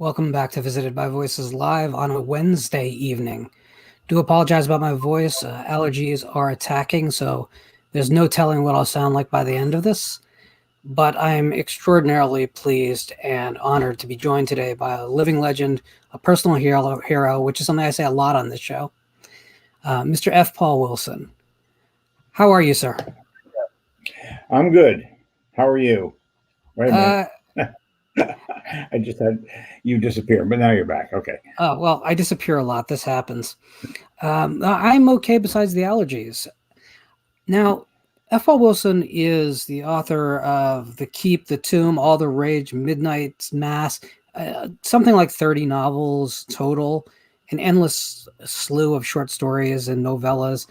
Welcome back to Visited by Voices Live on a Wednesday evening. Do apologize about my voice. Allergies are attacking, so there's no telling what I'll sound like by the end of this. But I'm extraordinarily pleased and honored to be joined today by a living legend, a personal hero, which is something I say a lot on this show, Mr. F. Paul Wilson. How are you, sir? I'm good. How are you? Wait a minute. I just had you disappear, but now you're back. Okay. Oh, well, I disappear a lot. This happens. I'm okay besides the allergies. Now, F. Paul Wilson is the author of The Keep, The Tomb, All the Rage, Midnight Mass, something like 30 novels total, an endless slew of short stories and novellas.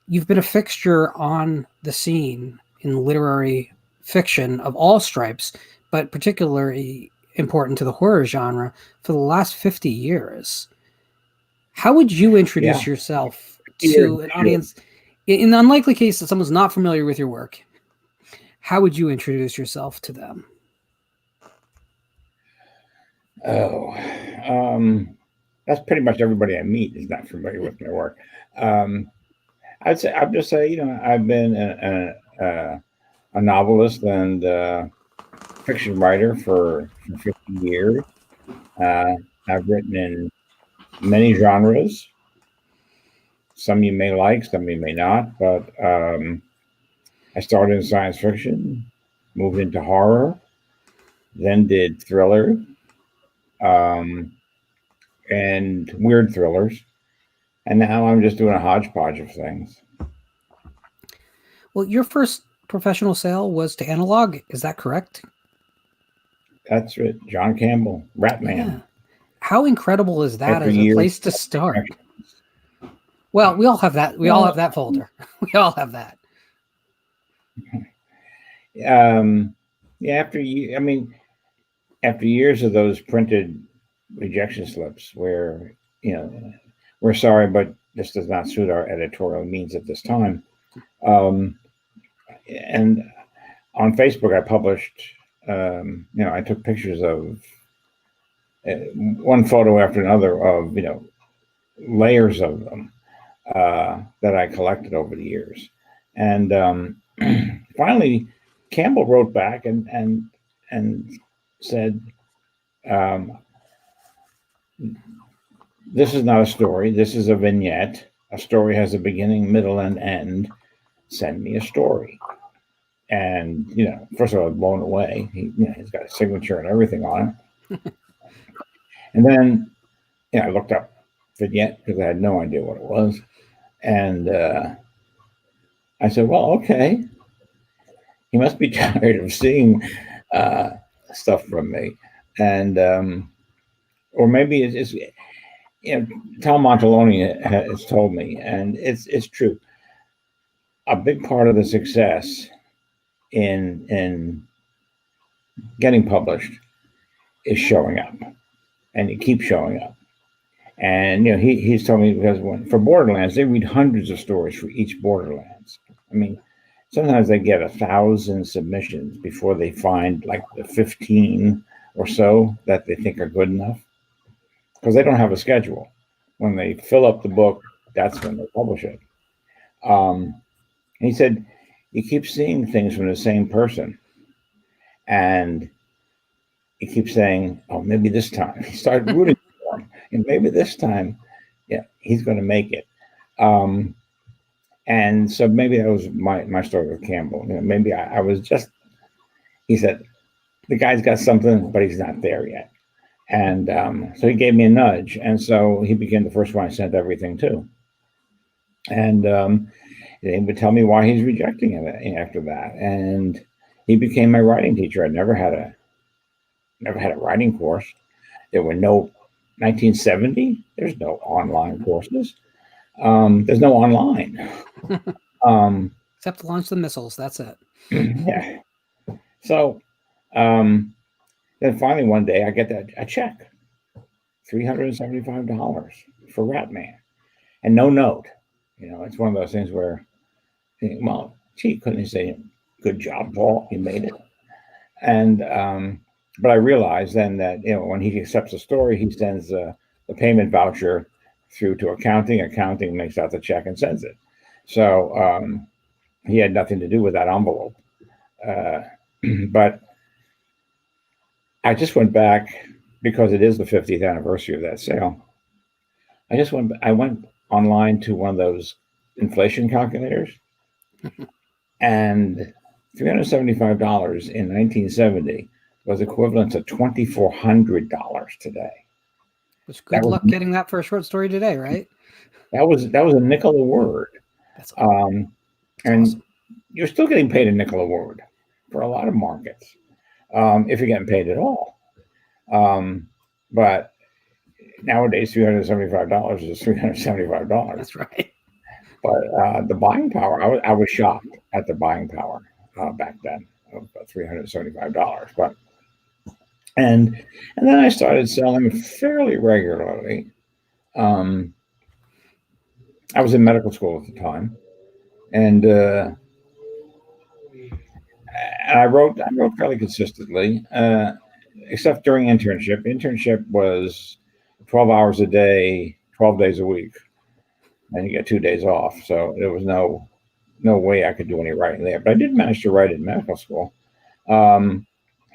You've been a fixture on the scene in literary fiction of all stripes, but particularly important to the horror genre for the last 50 years. How would you introduce yourself to an audience? In the unlikely case that someone's not familiar with your work, how would you introduce yourself to them? Oh, that's pretty much everybody I meet is not familiar with my work. I'd just say, I've been a novelist and fiction writer for 50 years. I've written in many genres. Some you may like, some you may not, but I started in science fiction, moved into horror, then did thriller, and weird thrillers. And now I'm just doing a hodgepodge of things. Well, your first professional sale was to Analog. Is that correct? That's it. John Campbell, Ratman. Yeah. How incredible is that as a place to start? Well, we all have that. We all have that folder. We all have that. After years of those printed rejection slips where, we're sorry, but this does not suit our editorial needs at this time. And on Facebook, I published, I took pictures of one photo after another of, layers of them that I collected over the years. And finally, Campbell wrote back and said, this is not a story. This is a vignette. A story has a beginning, middle, and end. Send me a story. And, first of all, I was blown away. He's got a signature and everything on it. And then, I looked up vignette because I had no idea what it was. And I said, well, okay. He must be tired of seeing stuff from me. And, or maybe it's Tom Montaloni has told me, and it's true. A big part of the success in getting published is showing up, and you keep showing up. And he's told me because for Borderlands, they read hundreds of stories for each Borderlands. I mean, sometimes they get 1,000 submissions before they find like the 15 or so that they think are good enough, because they don't have a schedule. When they fill up the book, that's when they publish it. And he said, you keep seeing things from the same person, and he keeps saying, oh, maybe this time. He started rooting for him, and maybe this time, he's going to make it. And so maybe that was my story with Campbell. Maybe I was just, he said, the guy's got something, but he's not there yet. And so he gave me a nudge. And so he became the first one I sent everything to. And he would tell me why he's rejecting it after that. And he became my writing teacher. I never had a writing course. There were no 1970. There's no online courses. There's no online. Except to launch the missiles. That's it. Yeah. So then finally one day I get a check, $375 for Ratman, and no note. It's one of those things where, well, gee, couldn't he say, good job, Paul, you made it? And But I realized then that, when he accepts a story, he sends the payment voucher through to accounting. Accounting makes out the check and sends it. So he had nothing to do with that envelope. But I just went back because it is the 50th anniversary of that sale. I went online to one of those inflation calculators, and $375 in 1970 was equivalent to $2,400 today. Which good luck getting that for a short story today, right? That was a nickel a word. That's and awesome. You're still getting paid a nickel a word for a lot of markets, if you're getting paid at all. But nowadays, $375 is $375. That's right. But the buying power, I was shocked at the buying power back then of $375. But and then I started selling fairly regularly. I was in medical school at the time, and I wrote fairly consistently, except during internship. Internship was 12 hours a day, 12 days a week, and you get 2 days off. So there was no way I could do any writing there. But I did manage to write in medical school.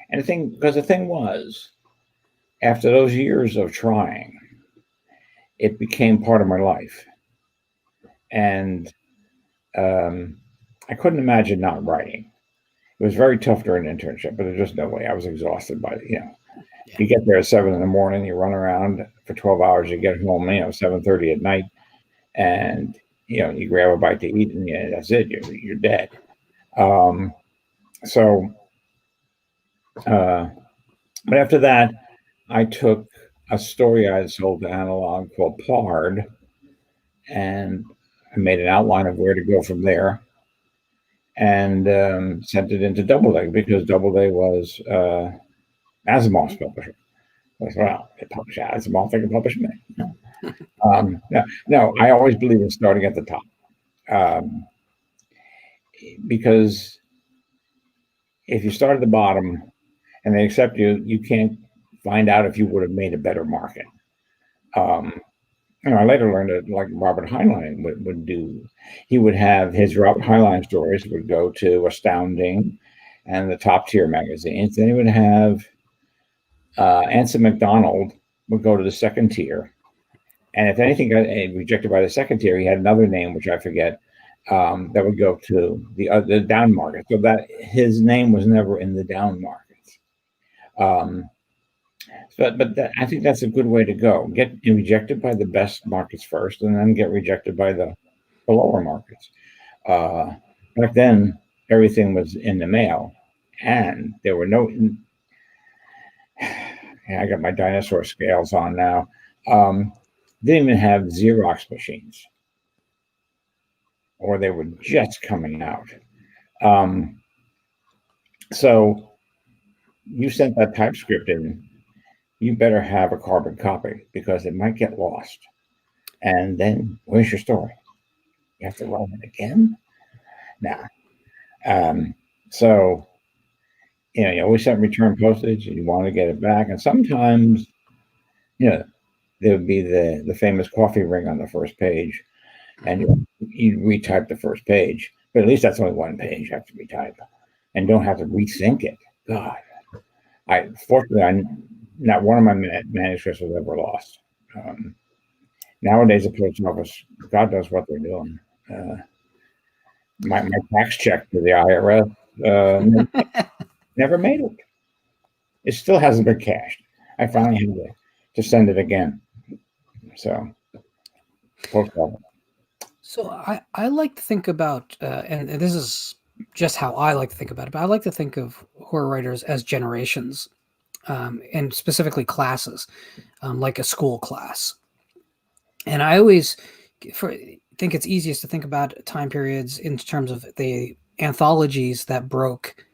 And the thing was, after those years of trying, it became part of my life. And I couldn't imagine not writing. It was very tough during an internship, but there's just no way. I was exhausted by it. You get there at 7 a.m, you run around for 12 hours, you get home, 7:30 at night, and you grab a bite to eat, and that's it. You're dead. But after that, I took a story I had sold to Analog called Pard, and I made an outline of where to go from there, and sent it into Doubleday, because Doubleday was Asimov's publisher. I said, well, they publish Asimov, they can publish me. No, I always believe in starting at the top, because if you start at the bottom and they accept you, you can't find out if you would have made a better market. I later learned that, like Robert Heinlein would do, he would have his Robert Heinlein stories would go to Astounding and the top tier magazines. Then he would have Anson McDonald would go to the second tier. And if anything got rejected by the second tier, he had another name, which I forget, that would go to the down market. So that his name was never in the down markets. But I think that's a good way to go. Get rejected by the best markets first, and then get rejected by the lower markets. Back then, everything was in the mail, and there were no. I got my dinosaur scales on now. Didn't even have Xerox machines, or they were just coming out. So you sent that typescript in, you better have a carbon copy, because it might get lost. And then where's your story? You have to write it again? Nah. So, you always sent return postage, and you want to get it back. And sometimes, there would be the famous coffee ring on the first page, and you retype the first page. But at least that's only one page you have to retype, and don't have to rethink it. God. Fortunately, not one of my manuscripts was ever lost. Nowadays, the post office, God knows what they're doing. My tax check to the IRS never made it. It still hasn't been cashed. I finally had to send it again. So, post office. So I like to think about, and this is just how I like to think about it, but I like to think of horror writers as generations, and specifically classes, like a school class. And I always think it's easiest to think about time periods in terms of the anthologies that broke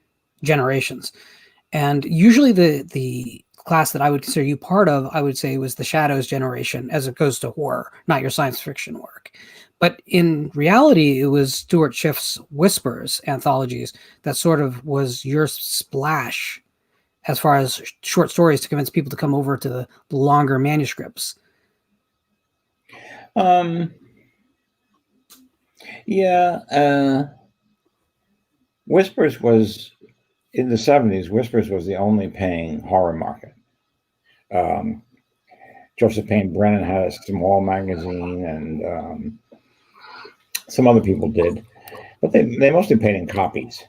generations. And usually the class that I would consider you part of, I would say, was the Shadows generation, as opposed to horror, not your science fiction work. But in reality, it was Stuart Schiff's Whispers anthologies that sort of was your splash as far as short stories to convince people to come over to the longer manuscripts? Yeah, Whispers was in the 70s. Whispers was the only paying horror market. Joseph Payne Brennan had a small magazine, and some other people did, but they mostly paid in copies.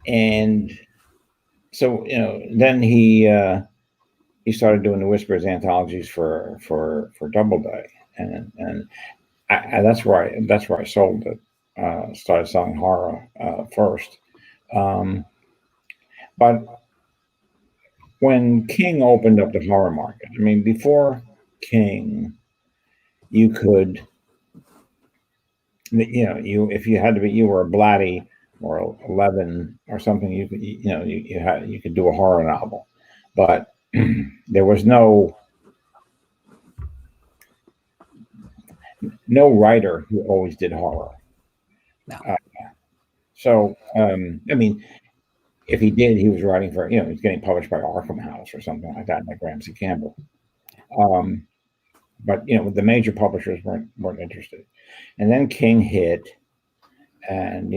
And so, then he started doing the Whispers anthologies for Doubleday, and that's where I sold it. Started selling horror first, but when King opened up the horror market, I mean, before King, you could, if you had to be, you were a Blatty or 11 or something, you could, you could do a horror novel, but there was no writer who always did horror. No. So, I mean, if he did, he was writing for, he's getting published by Arkham House or something like that, like Ramsey Campbell. But the major publishers weren't interested. And then King hit, and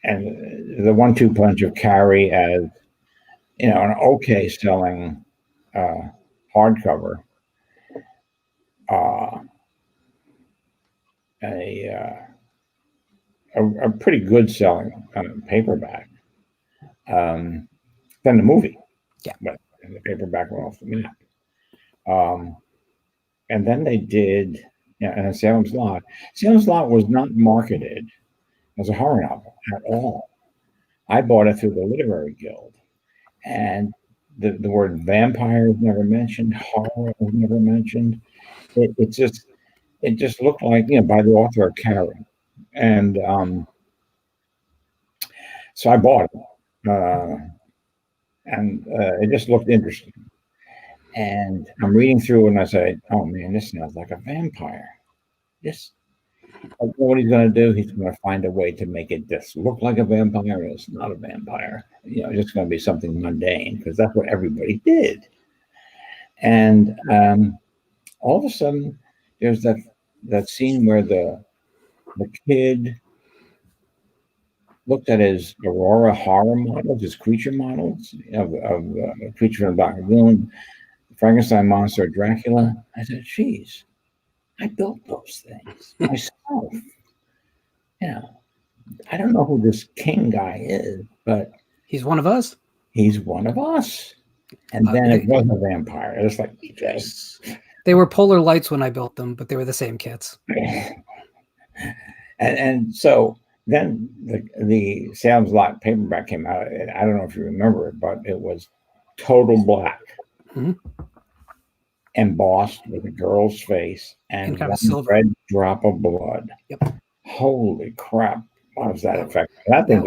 and the 1-2 punch of Carrie as an okay selling hardcover, a pretty good selling paperback. Then the movie, but the paperback went off the map. And then they did, and Salem's Lot. Salem's Lot was not marketed as a horror novel at all. I bought it through the Literary Guild, and the word vampire was never mentioned. Horror was never mentioned. It just looked like, by the author of Carrie. And so I bought it, and it just looked interesting. And I'm reading through, and I say, "Oh man, this sounds like a vampire." What he's going to do, he's going to find a way to make it just look like a vampire. It's not a vampire. It's just going to be something mundane, because that's what everybody did. And all of a sudden, there's that scene where the kid looked at his Aurora horror models, his creature models of Creature from the Black Lagoon, Frankenstein monster, Dracula. I said, "Geez, I built those things myself." I don't know who this King guy is, but he's one of us. He's one of us. And then it was a vampire. It's like, yes. They were polar lights when I built them, but they were the same kits. and so then the Salem's Lot paperback came out. I don't know if you remember it, but it was total black, embossed with a girl's face and one red drop of blood. Yep. Holy crap! What was that effect? That thing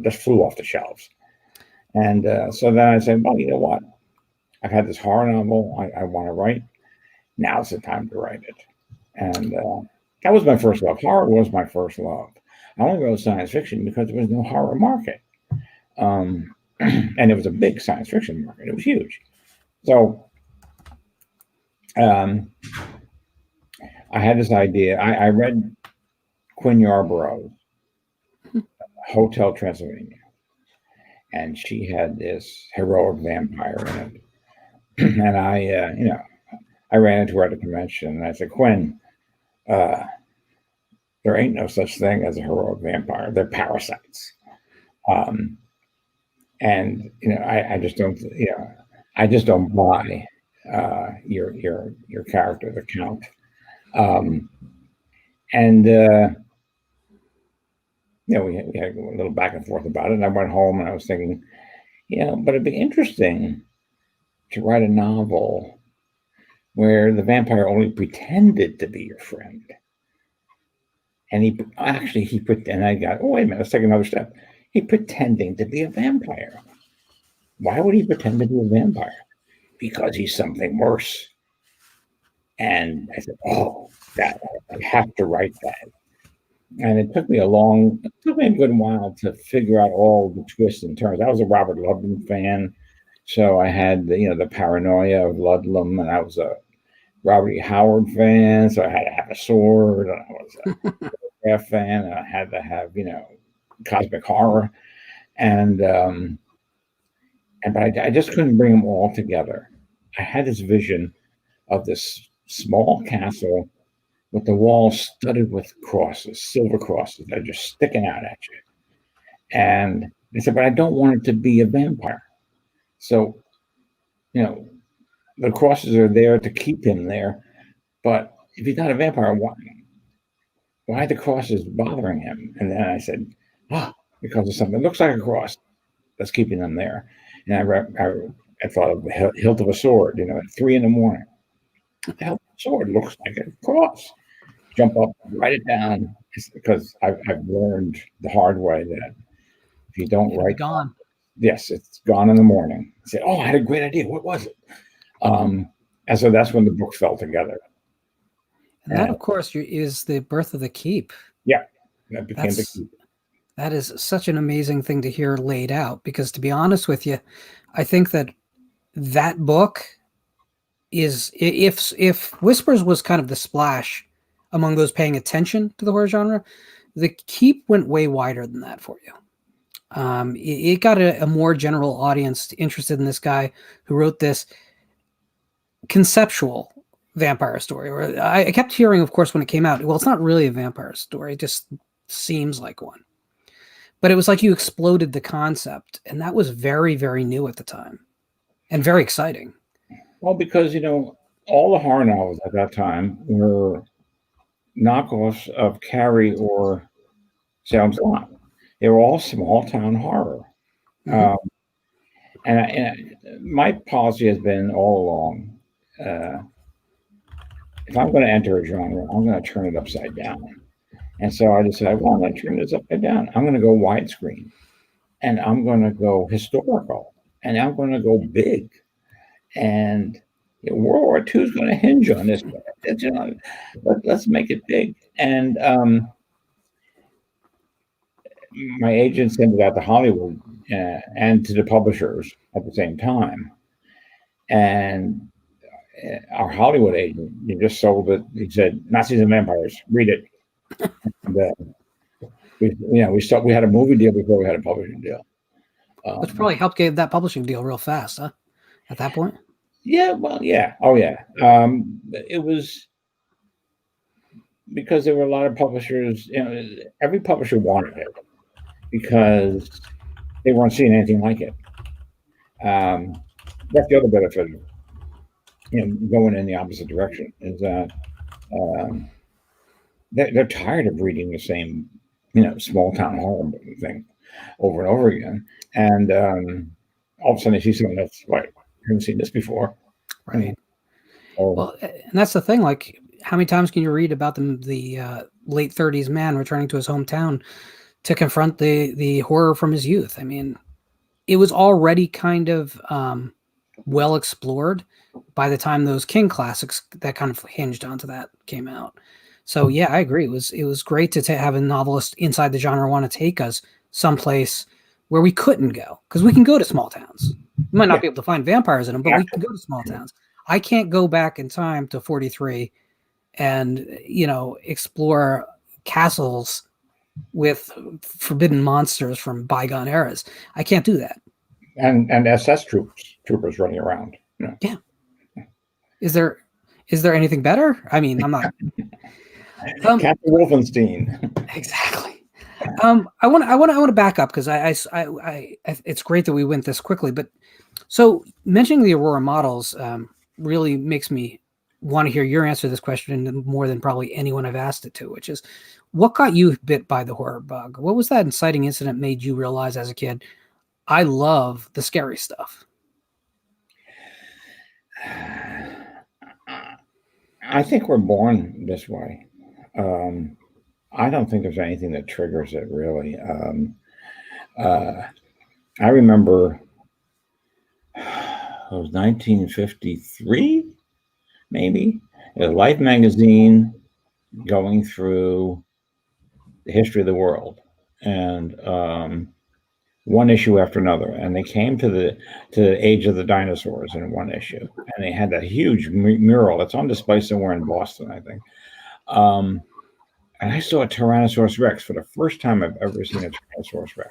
just flew off the shelves. And so then I said, well, you know what? I've had this horror novel I want to write. Now's the time to write it. And that was my first love. Horror was my first love. I only wrote science fiction because there was no horror market. And it was a big science fiction market. It was huge. So I had this idea. I read Quinn Yarborough's Hotel Transylvania, and she had this heroic vampire in it. And I ran into her at a convention, and I said, "Quinn, there ain't no such thing as a heroic vampire. They're parasites." And I just don't, I just don't buy your character, the Count. We had a little back and forth about it. And I went home and I was thinking, but it'd be interesting to write a novel where the vampire only pretended to be your friend. And and I got, oh, wait a minute, let's take another step. He's pretending to be a vampire. Why would he pretend to be a vampire? Because he's something worse. And I said, oh, I have to write that. And it took me a good while to figure out all the twists and turns. I was a Robert Ludlum fan, so I had the paranoia of Ludlum, and I was a Robert E. Howard fan, so I had to have a sword, and I was a F fan, and I had to have cosmic horror, and but I just couldn't bring them all together. I had this vision of this small castle with the walls studded with crosses, silver crosses that are just sticking out at you. And I said, but I don't want it to be a vampire. So, the crosses are there to keep him there. But if he's not a vampire, why are the crosses bothering him? And then I said, because of something that looks like a cross that's keeping them there. And I thought of the hilt of a sword, at 3 a.m. The hilt of a sword looks like a cross. Jump up, write it down, because I've learned the hard way that if you don't write, gone. Yes, it's gone in the morning. I say, I had a great idea. What was it? And so that's when the book fell together. And that, of course, is the birth of the keep. Yeah, that became the keep. That is such an amazing thing to hear laid out, because to be honest with you, I think that book is, if Whispers was kind of the splash among those paying attention to the horror genre, the keep went way wider than that for you. It got a more general audience interested in this guy who wrote this conceptual vampire story. Or I kept hearing, of course, when it came out, well, it's not really a vampire story. It just seems like one. But it was like you exploded the concept, and that was very, very new at the time and very exciting. Well, because, all the horror novels at that time were knockoffs of Carrie or Salem's Lot. They were all small town horror. Mm-hmm. And my policy has been all along, if I'm going to enter a genre, I'm going to turn it upside down. And so I decided, I'm going to turn this upside down. I'm going to go widescreen, and I'm going to go historical, and I'm going to go big. And World War II is going to hinge on this. Let's make it big. And my agent sent it out to Hollywood and to the publishers at the same time. And our Hollywood agent, he just sold it. He said, Nazis and Vampires, read it. And, we had a movie deal before we had a publishing deal. Which probably helped get that publishing deal real fast, huh? At that point? Yeah, well, yeah. Oh, yeah. It was because there were a lot of publishers, every publisher wanted it because they weren't seeing anything like it. That's the other benefit of going in the opposite direction, is that they're tired of reading the same, small town horror thing over and over again. And all of a sudden they see something that's like, I haven't seen this before. Right. Well, and that's the thing. Like, how many times can you read about the late 30s man returning to his hometown to confront the horror from his youth? I mean, it was already kind of well explored by the time those King classics that kind of hinged onto that came out. So yeah, I agree. It was great to have a novelist inside the genre want to take us someplace where we couldn't go, because we can go to small towns. We might not be able to find vampires in them, but we can go to small towns. I can't go back in time to 43 and explore castles with forbidden monsters from bygone eras. I can't do that. And SS troopers running around. Yeah. Is there anything better? I mean, I'm not. Captain Wolfenstein. Exactly. I want to back up, because I it's great that we went this quickly, but so mentioning the Aurora models really makes me want to hear your answer to this question more than probably anyone I've asked it to, which is, what got you bit by the horror bug? What was that inciting incident made you realize as a kid, I love the scary stuff? I think we're born this way. I don't think there's anything that triggers it, really. I remember it was 1953, maybe. Life magazine going through the history of the world, and one issue after another. And they came to the age of the dinosaurs in one issue, and they had that huge mural. It's on display somewhere in Boston, I think. And I saw a Tyrannosaurus Rex for the first time I've ever seen a Tyrannosaurus Rex.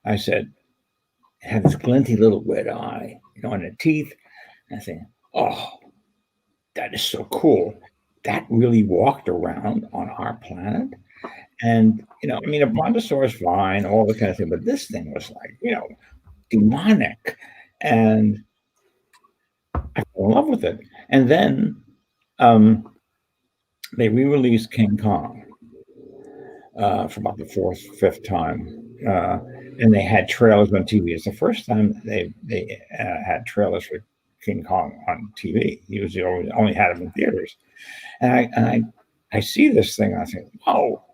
I said, it had this glinty little red eye, and the teeth. And I said, oh, that is so cool. That really walked around on our planet. And, a brontosaurus, fine, all the kind of thing, but this thing was like, demonic. And I fell in love with it. And then they re-released King Kong for about the fourth, fifth time. And they had trailers on TV. It's the first time they had trailers for King Kong on TV. He was only had them in theaters. And I see this thing, and I think, whoa,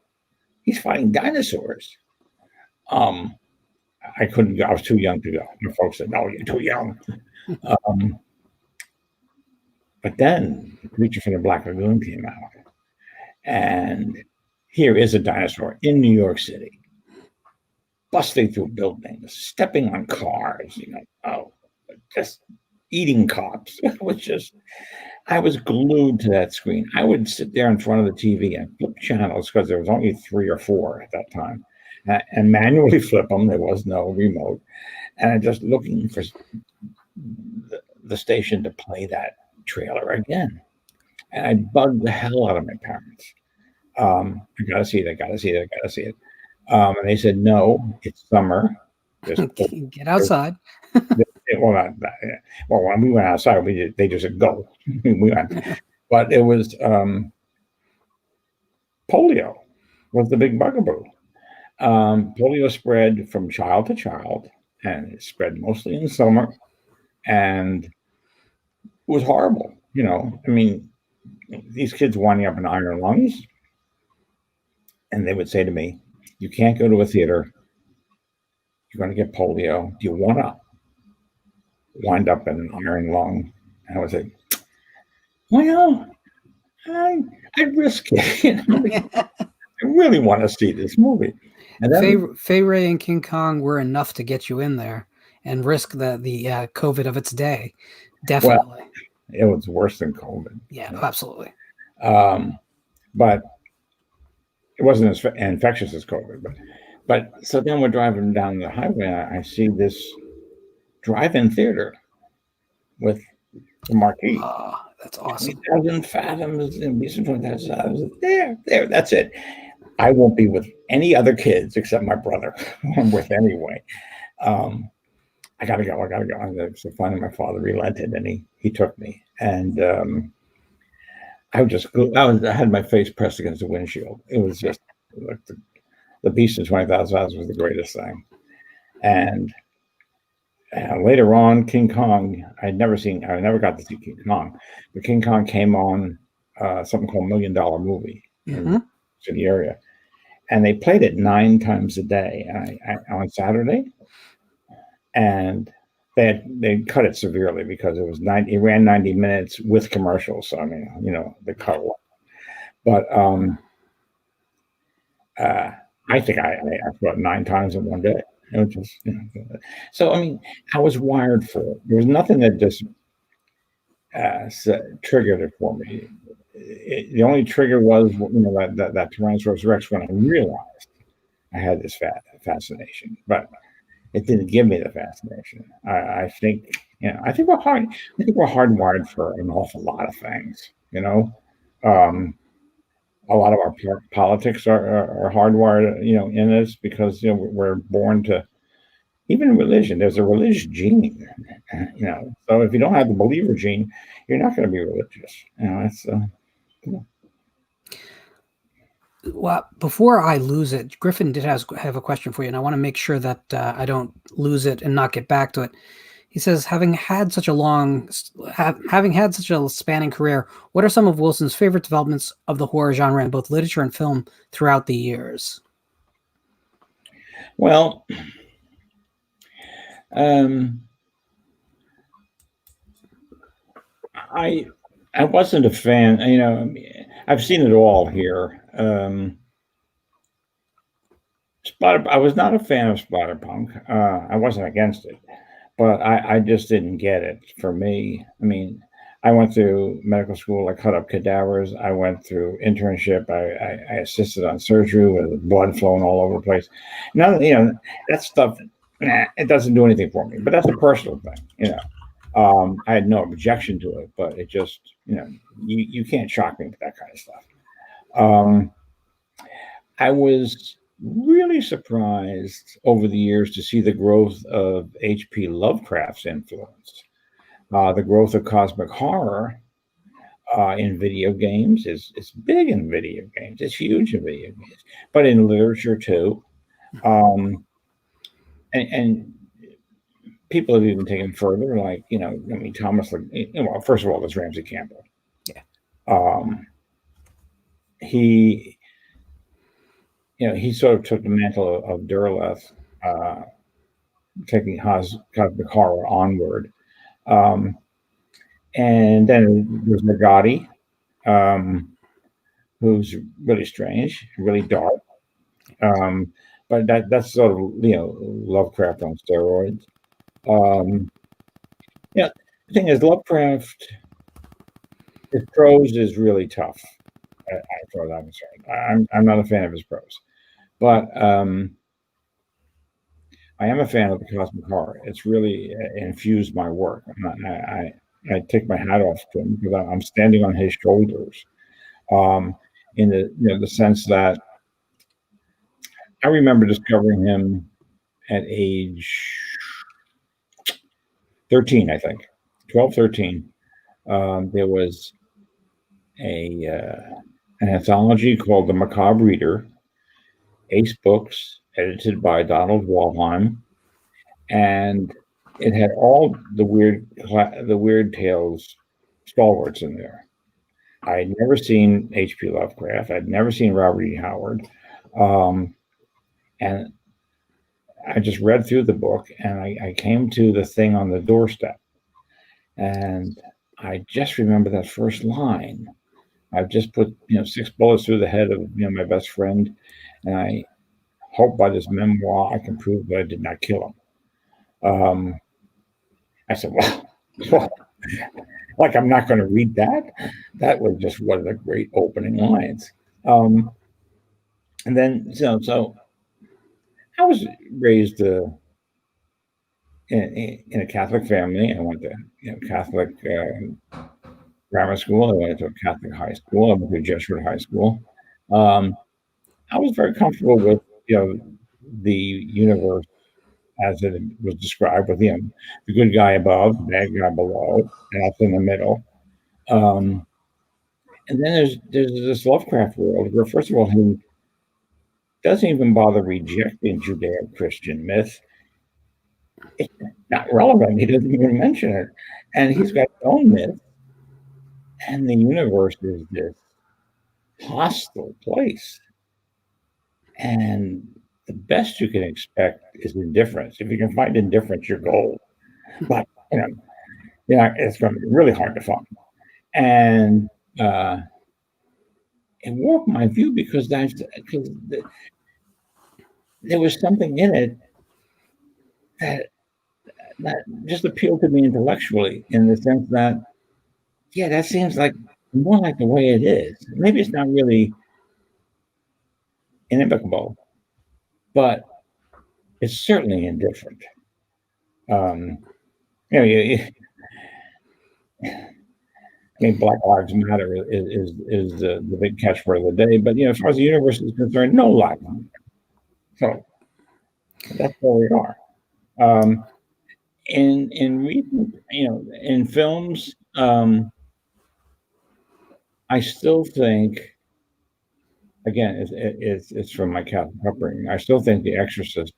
he's fighting dinosaurs. I couldn't go. I was too young to go. My folks said, no, you're too young. But then Creature from the Black Lagoon came out. And here is a dinosaur in New York City, busting through buildings, stepping on cars, just eating cops. It was just, I was glued to that screen. I would sit there in front of the TV and flip channels, because there was only 3 or 4 at that time, and manually flip them. There was no remote. And I'm just looking for the station to play that trailer again. And I bugged the hell out of my parents. I gotta see it. I gotta see it. I gotta see it. And they said, no, it's summer. Get outside. Well, when we went outside, they just said, go. We went. But it was polio was the big bugaboo. Polio spread from child to child, and it spread mostly in summer, and it was horrible. These kids winding up in iron lungs, and they would say to me, you can't go to a theater. You're going to get polio. Do you want to wind up in an iron lung? And I would say, well, I'd risk it. I really want to see this movie. And then Fay Ray and King Kong were enough to get you in there and risk the COVID of its day. Definitely. Well, it was worse than COVID. Yeah, absolutely. But it wasn't as infectious as COVID. But so then we're driving down the highway, and I see this drive-in theater with the marquee. Oh, that's awesome. 20,000 fathoms and there. That's it. I won't be with any other kids except my brother. I'm with anyway. I gotta go. And so finally, my father relented, and he took me. And I had my face pressed against the windshield. It was just like the Beast in 20,000 Hours was the greatest thing. And later on, King Kong, I never got to see King Kong, but King Kong came on something called $1 Million Movie in the area, and they played it 9 times a day on Saturday, and they cut it severely because it ran 90 minutes with commercials. So they cut a lot. But I think I saw it 9 times in one day. It was just, so I was wired for it. There was nothing that just triggered it for me. The only trigger was that Tyrannosaurus Rex, when I realized I had this fascination, but it didn't give me the fascination. I think we're hardwired for an awful lot of things. A lot of our politics are hardwired, in us, because we're born to. Even religion, there's a religious gene, So if you don't have the believer gene, you're not going to be religious. Well, before I lose it, Griffin did have a question for you, and I want to make sure that I don't lose it and not get back to it. He says, having had such a spanning career, what are some of Wilson's favorite developments of the horror genre in both literature and film throughout the years? Well, I wasn't a fan. I've seen it all here. I was not a fan of splatterpunk. I wasn't against it, but I just didn't get it. For me, I mean, I went through medical school. I cut up cadavers. I went through internship. I assisted on surgery with blood flowing all over the place. None, that stuff. Nah, it doesn't do anything for me. But that's a personal thing. I had no objection to it, but it just, you can't shock me with that kind of stuff. I was really surprised over the years to see the growth of H.P. Lovecraft's influence. The growth of cosmic horror in video games is big in video games. It's huge in video games, but in literature too. And people have even taken further, like, Thomas, well, first of all, there's Ramsey Campbell. Yeah. He sort of took the mantle of Derleth, taking cosmic horror onward. And then there's Nagati, who's really strange, really dark. But that's sort of, Lovecraft on steroids. The thing is, Lovecraft, his prose is really tough. As far as I'm concerned, I'm not a fan of his prose, but I am a fan of the cosmic horror. It's really infused my work. I take my hat off to him because I'm standing on his shoulders, in the sense that I remember discovering him at age 13, I think, 12, 13. There was an anthology called The Macabre Reader, Ace Books, edited by Donald Walheim, and it had all the weird tales stalwarts in there. I'd never seen H.P. Lovecraft. I'd never seen Robert E. Howard, and I just read through the book, and I came to the thing on the doorstep, and I just remember that first line. I've just put 6 bullets through the head of my best friend, and I hope by this memoir I can prove that I did not kill him. I said, well, like, I'm not going to read that. That was just one of the great opening lines. And then so I was raised in a Catholic family. I went to Catholic grammar school. I went to a Catholic high school. I went to a Jesuit high school. I was very comfortable with the universe as it was described, with the good guy above, the bad guy below, and us in the middle. And then there's this Lovecraft world where, first of all, he doesn't even bother rejecting Judeo-Christian myth. It's not relevant. He doesn't even mention it. And he's got his own myth. And the universe is this hostile place. And the best you can expect is indifference. If you can find indifference, you're gold. But it's going to be really hard to find. And it warped my view because there was something in it that just appealed to me intellectually, in the sense that, that seems like more like the way it is. Maybe it's not really inimicable, but it's certainly indifferent. Black Lives Matter is the big catchword of the day, but as far as the universe is concerned, no Lives Matter. So that's where we are. In recent, in films, I still think, again, it's from my Catholic upbringing, I still think The Exorcist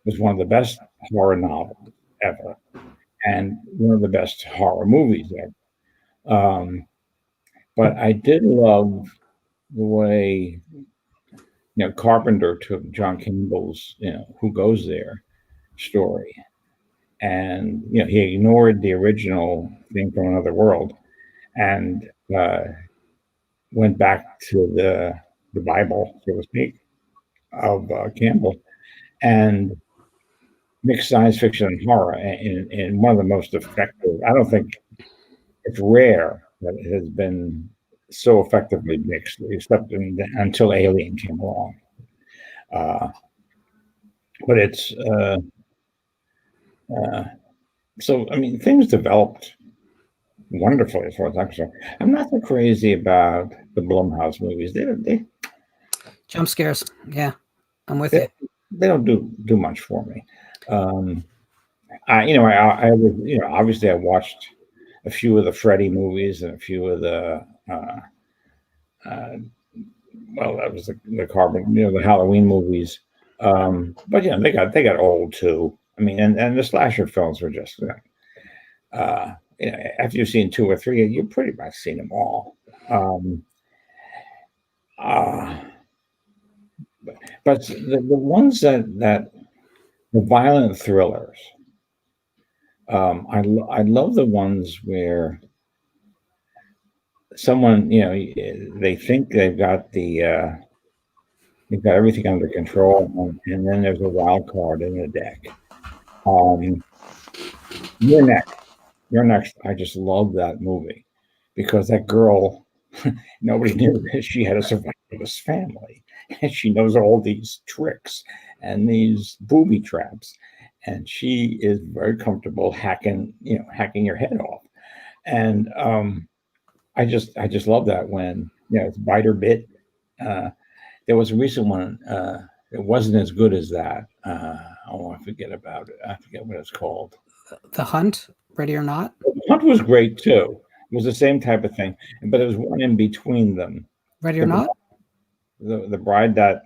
is one of the best horror novels ever, and one of the best horror movies ever. But I did love the way Carpenter took John Campbell's Who Goes There story, and he ignored the original thing from another world, and went back to the Bible, so to speak, Campbell, and mixed science fiction and horror in one of the most effective. I don't think it's rare that it has been so effectively mixed, except until Alien came along. But it's so. I mean, things developed wonderfully as far as I'm concerned. I'm not so crazy about the Blumhouse movies. They jump scares. Yeah, I'm with you. They don't do much for me. I was, obviously I watched a few of the Freddy movies and a few of the well, that was the Carbon, the Halloween movies. But they got old too. I mean, and the slasher films were just after you've seen 2 or 3, you've pretty much seen them all. But the ones that the violent thrillers, I love the ones where someone, they think they've got everything under control, and then there's a wild card in the deck. You're next. I just love that movie because that girl, nobody knew that she had a survivalist family, and she knows all these tricks and these booby traps, and she is very comfortable hacking your head off. And I just love that when it's bite or bit. There was a recent one. It wasn't as good as that. I forget about it. I forget what it's called. The Hunt, Ready or Not. The Hunt was great too. It was the same type of thing, but it was one in between them. Ready or Not. The bride that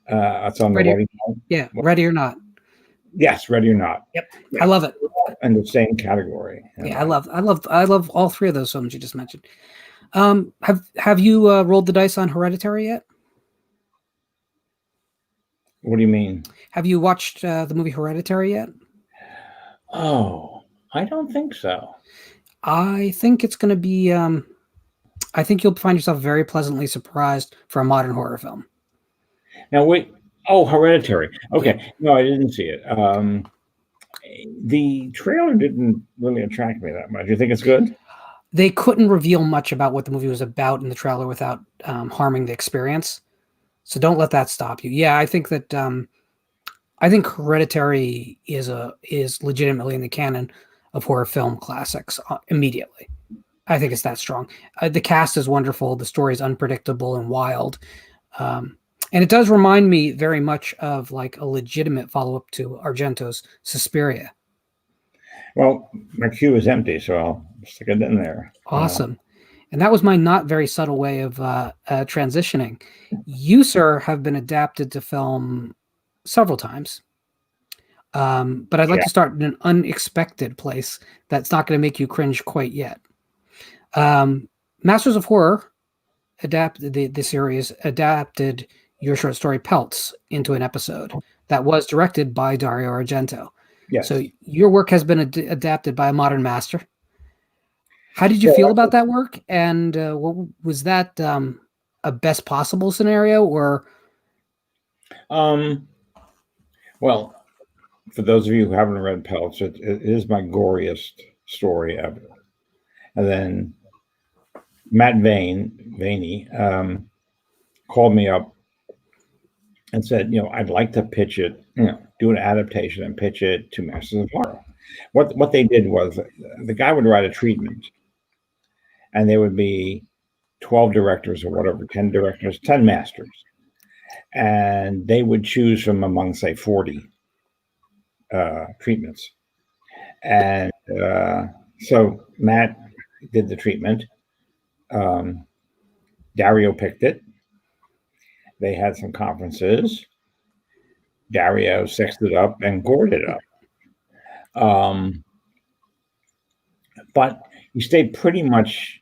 it's on the wedding. Yeah, Ready or Not. Yes, Ready or Not. Yep, yeah. I love it. In the same category. Yeah, I love all 3 of those films you just mentioned. Have you rolled the dice on Hereditary yet? What do you mean? Have you watched the movie Hereditary yet? Oh, I don't think so. I think it's going to be. I think you'll find yourself very pleasantly surprised for a modern horror film. Now wait. Oh, Hereditary. Okay. No, I didn't see it. The trailer didn't really attract me that much. You think it's good? They couldn't reveal much about what the movie was about in the trailer without harming the experience. So don't let that stop you. Yeah, I think that I think Hereditary is legitimately in the canon of horror film classics immediately. I think it's that strong. The cast is wonderful. The story is unpredictable and wild. And it does remind me very much of like a legitimate follow-up to Argento's Suspiria. Well, my queue is empty, so I'll stick it in there. Awesome. And that was my not very subtle way of transitioning. You, sir, have been adapted to film several times. But I'd like to start in an unexpected place that's not going to make you cringe quite yet. Masters of Horror the series adapted your short story Pelts into an episode that was directed by Dario Argento. Yes. So your work has been adapted by a modern master. How did you feel about that work? And what was that a best possible scenario or? Well, for those of you who haven't read Pelts, it is my goriest story ever. And then Matt Vaney called me up and said, I'd like to pitch it, do an adaptation and pitch it to Masters of Horror. What they did was the guy would write a treatment, and there would be 12 directors or whatever, 10 directors, 10 masters, and they would choose from among, say, 40 treatments. And so Matt did the treatment. Dario picked it. They had some conferences. Dario sexed it up and gored it up. But he stayed pretty much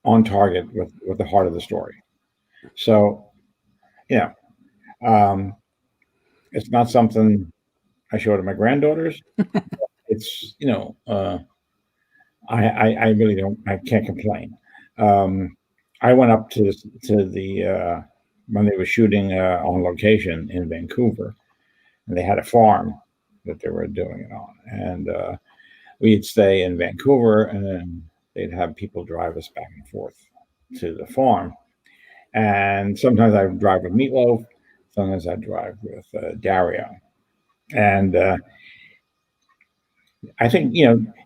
on target with the heart of the story. So, it's not something I show to my granddaughters. It's, I really don't, I can't complain. I went up to the when they were shooting on location in Vancouver, and they had a farm that they were doing it on, and we'd stay in Vancouver, and then they'd have people drive us back and forth to the farm. And sometimes I'd drive with Meatloaf, sometimes I'd drive with Dario. And I think,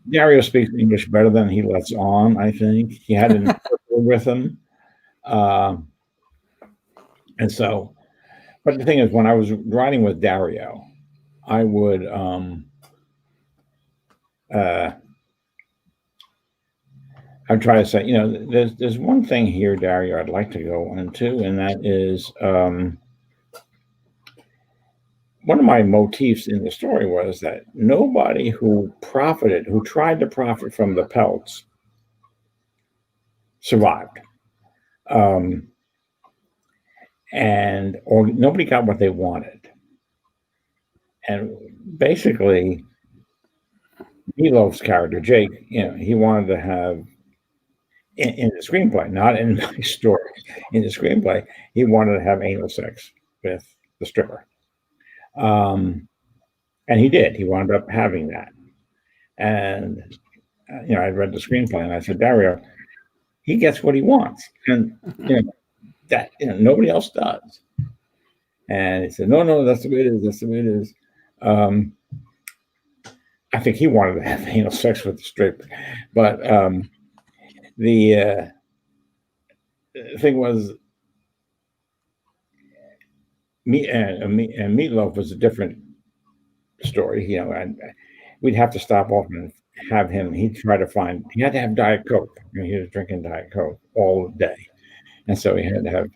Dario speaks English better than he lets on, I think. He had an interpreter with him. And so, but the thing is, when I was riding with Dario, I would I'd try to say, there's one thing here, Dario, I'd like to go into, and that is one of my motifs in the story was that nobody who tried to profit from the pelts survived. Or nobody got what they wanted. And basically, Meatloaf's character, Jake, he wanted to have, in the screenplay, not in my story, in the screenplay, he wanted to have anal sex with the stripper. And he did. He wound up having that. And, I read the screenplay and I said, Dario, he gets what he wants. And, that, nobody else does. And he said, no, that's the way it is. That's the way it is. I think he wanted to have anal sex with the stripper. But the thing was, Meatloaf was a different story. We'd have to stop off and have him. He had to have Diet Coke. He was drinking Diet Coke all day, and so he had to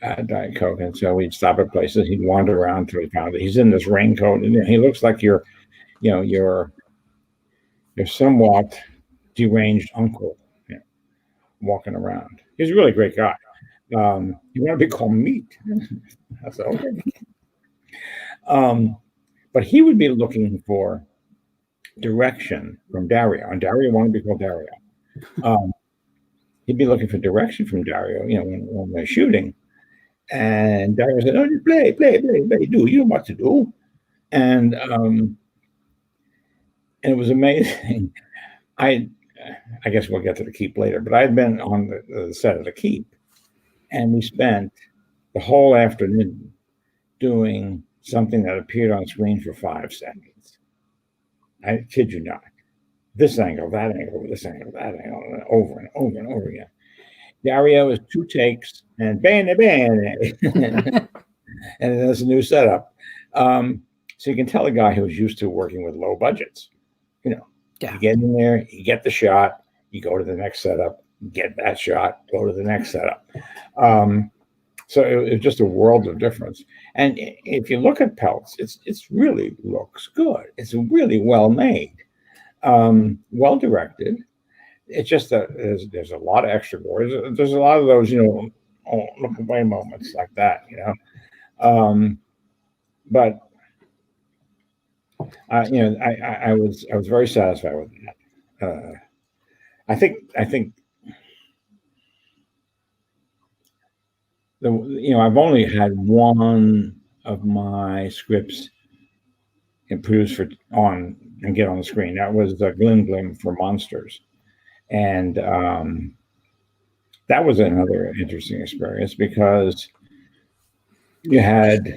have Diet Coke. And so we'd stop at places. He'd wander around till he found it. He's in this raincoat, and he looks like your somewhat deranged uncle, walking around. He's a really great guy. You want to be called Meat? I said, okay. But he would be looking for direction from Dario, and Dario wanted to be called Dario. He'd be looking for direction from Dario, when they're shooting. And Dario said, "Oh, just play, do. You know what to do." And it was amazing. I guess we'll get to the Keep later, but I'd been on the set of the Keep, and we spent the whole afternoon doing something that appeared on screen for 5 seconds. I kid you not. This angle, that angle, this angle, that angle, and over and over and over again. Dario is 2 takes and bang. And there's a new setup. So you can tell a guy who's used to working with low budgets. You get in there, you get the shot, you go to the next setup, get that shot, go to the next setup. So it was just a world of difference. And if you look at pelts, it's really looks good. It's really well made, well directed. It's just that there's a lot of extra gore. There's a lot of those, look away moments like that, But I was very satisfied with that. I think I've only had one of my scripts produced and get on the screen. That was Glim Glim for Monsters, and that was another interesting experience because you had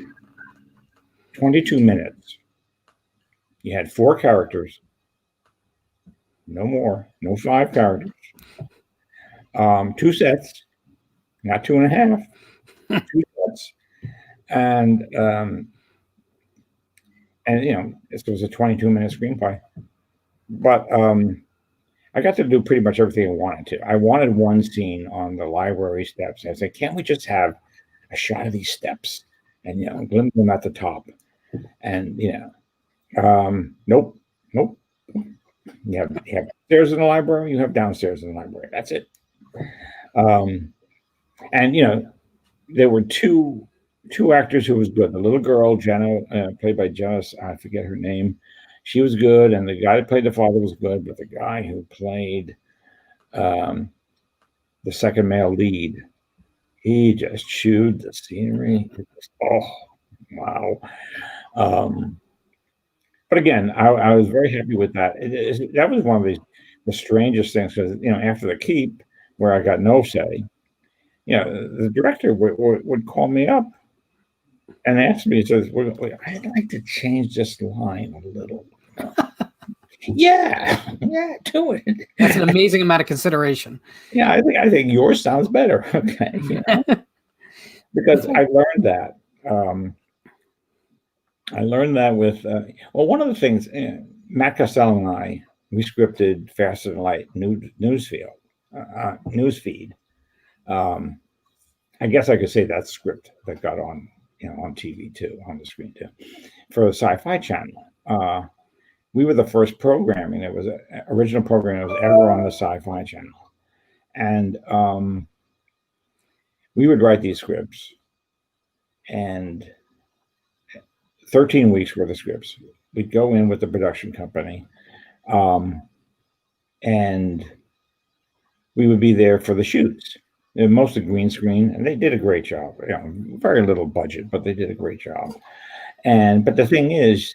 22 minutes. You had 4 characters, no more, no 5 characters. 2 sets, not 2.5. 2 sets, and this was a 22-minute screenplay. But I got to do pretty much everything I wanted to. I wanted one scene on the library steps. I said, can't we just have a shot of these steps and Glim Glim at the top? And nope. You have upstairs in the library, you have downstairs in the library. That's it. And there were two actors who was good. The little girl, Jenna, played by Jenna, I forget her name. She was good, and the guy that played the father was good, but the guy who played the second male lead, He just chewed the scenery. Oh, wow. But again, I was very happy with that. That was one of the strangest things because after the keep, where I got no say, the director would call me up and ask me, he says, "I'd like to change this line a little." Yeah, do it. That's an amazing amount of consideration. Yeah, I think yours sounds better. Okay, because I learned that. I learned that with one of the things Matt Costello and I, we scripted Faster Than Light newsfeed. I guess I could say that script that got on on TV too, on the screen too, for the Sci-Fi Channel. We were the first programming. It was an original program that was ever on the Sci-Fi Channel, and we would write these scripts, and 13 weeks worth of scripts. We'd go in with the production company, and we would be there for the shoots. Mostly green screen, and they did a great job. Very little budget, but they did a great job. But the thing is,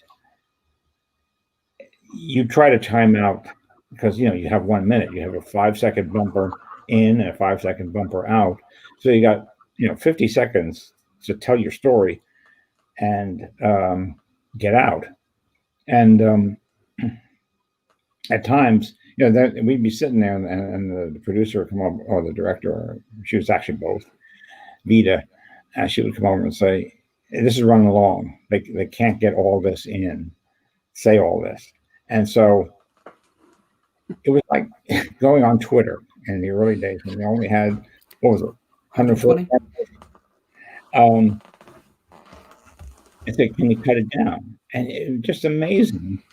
you try to time out because you have 1 minute. You have a 5-second bumper in and a 5-second bumper out, so you got 50 seconds to tell your story and get out. And at times, that we'd be sitting there, and the producer would come up, or the director, or she was actually both, Vita, and she would come over and say, "This is running along. They can't get all this in, say all this." And so it was like going on Twitter in the early days when we only had, what was it, 140? I said, "Can you cut it down?" And it was just amazing.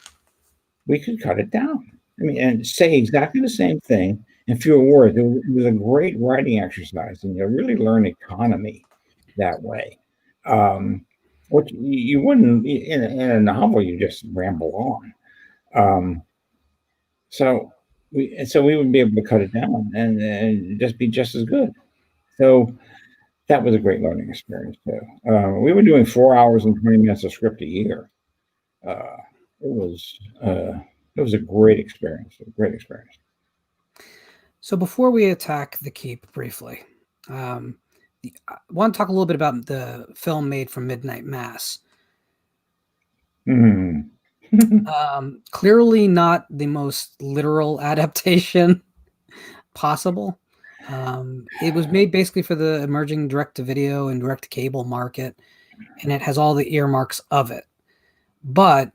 We could cut it down. I mean, and say exactly the same thing in fewer words. It was a great writing exercise, and you really learn economy that way. Which you wouldn't in a novel. You just ramble on. So we would be able to cut it down and just be just as good. So that was a great learning experience too. We were doing 4 hours and 20 minutes of script a year. It was a great experience. So before we attack the keep briefly, I want to talk a little bit about the film made from Midnight Mass. Clearly not the most literal adaptation possible. It was made basically for the emerging direct-to-video and direct-to-cable market, and it has all the earmarks of it. But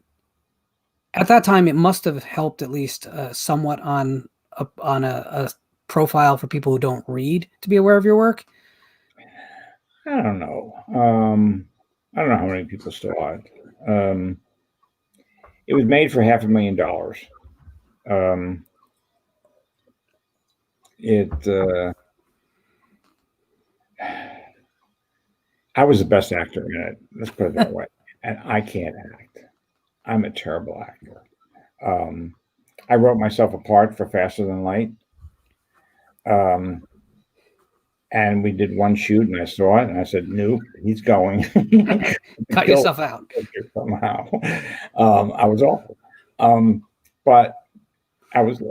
at that time, it must have helped at least somewhat on a profile for people who don't read to be aware of your work. I don't know. I don't know how many people saw it. It was made for $500,000. I was the best actor in it. Let's put it that way. And I can't act. I'm a terrible actor. I wrote myself a part for Faster Than Light. And we did one shoot, and I saw it, and I said, "Nope, he's going." Cut yourself out. Somehow. I was awful. But I was,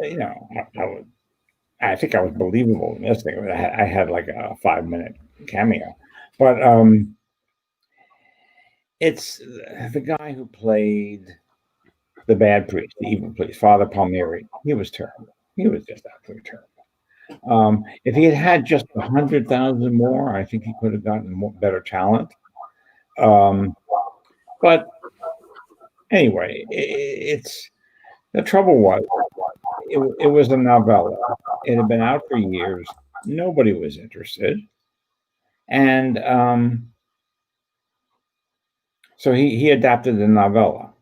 I think I was believable in this thing. I had like a 5-minute cameo. But it's the guy who played the bad priest, the evil priest, Father Palmieri. He was terrible. He was just absolutely terrible. If he had just 100,000 more, I think he could have gotten better talent. But anyway, the trouble was, it was a novella. It had been out for years. Nobody was interested, and so he adapted the novella.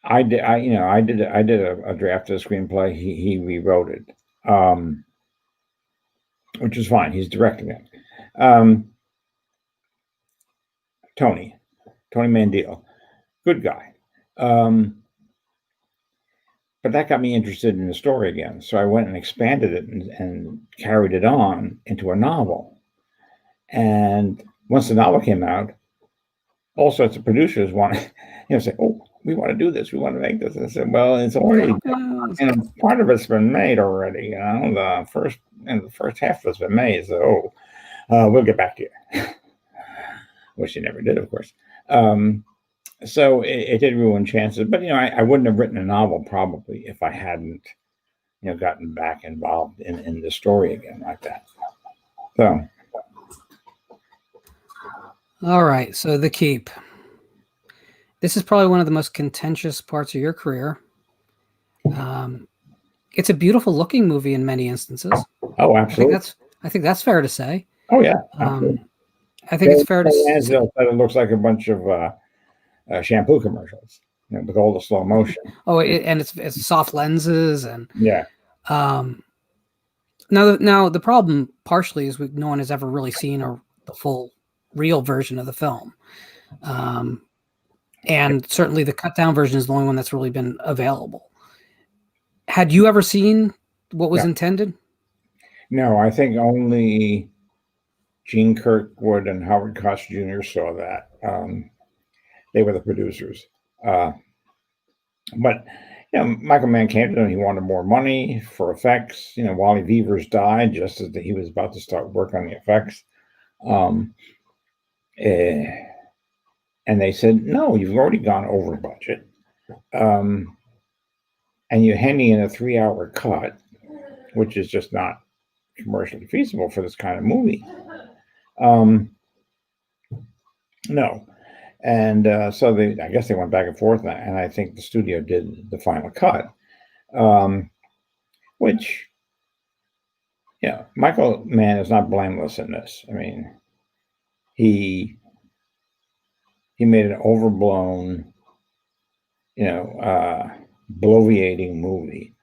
I did a draft of the screenplay. He rewrote it, which is fine. He's directing it. Tony Mandiel, good guy. but that got me interested in the story again. So I went and expanded it and carried it on into a novel. And once the novel came out, all sorts of producers want to, say, "Oh, we want to do this. We want to make this." I said, "Well, it's already done, and part of it's been made already. The first half of it's been made. So, we'll get back to you." Which you never did, of course. So it did ruin chances. But I wouldn't have written a novel probably if I hadn't, gotten back involved in the story again like that. So. All right, so The Keep. This is probably one of the most contentious parts of your career. It's a beautiful looking movie in many instances. Oh, absolutely. I think that's fair to say. Oh yeah. I think it's fair to say that it looks like a bunch of shampoo commercials, with all the slow motion. Oh, and it's soft lenses and yeah. Now the problem partially is no one has ever really seen the full real version of the film, and certainly the cut down version is the only one that's really been available. Had you ever seen what was intended? No, I think only Gene Kirkwood and Howard Koch Jr. saw that. They were the producers, but Michael Mann came to him. He wanted more money for effects. Wally Beavers died just as he was about to start work on the effects. And they said, "No, you've already gone over budget. And you're handing in a 3-hour cut, which is just not commercially feasible for this kind of movie." No. And so I guess they went back and forth, and I think the studio did the final cut, which, Michael Mann is not blameless in this. I mean, he made an overblown, bloviating movie.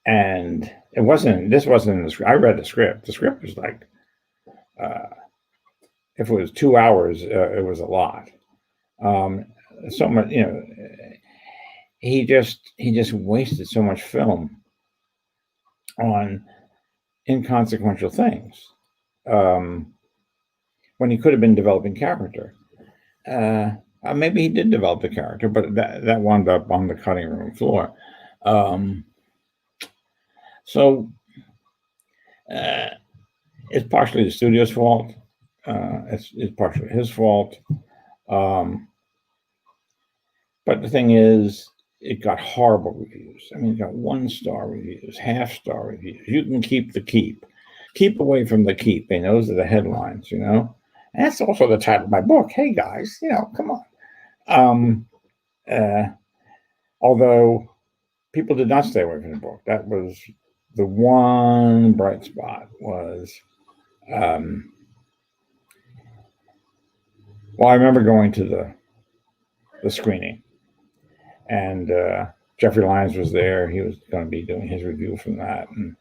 And this wasn't in the script. I read the script. The script was like, if it was 2 hours, it was a lot. So much, he just wasted so much film on inconsequential things, when he could have been developing character. Maybe he did develop the character, but that wound up on the cutting room floor. So it's partially the studio's fault. It's partially his fault. But the thing is, it got horrible reviews. I mean, it got 1-star reviews, half-star reviews. You can keep the keep. Keep away from the keep. And those are the headlines, And that's also the title of my book. Hey, guys, come on. Although people did not stay away from the book. That was the one bright spot was, well, I remember going to the screening, and Jeffrey Lyons was there. He was going to be doing his review from that. And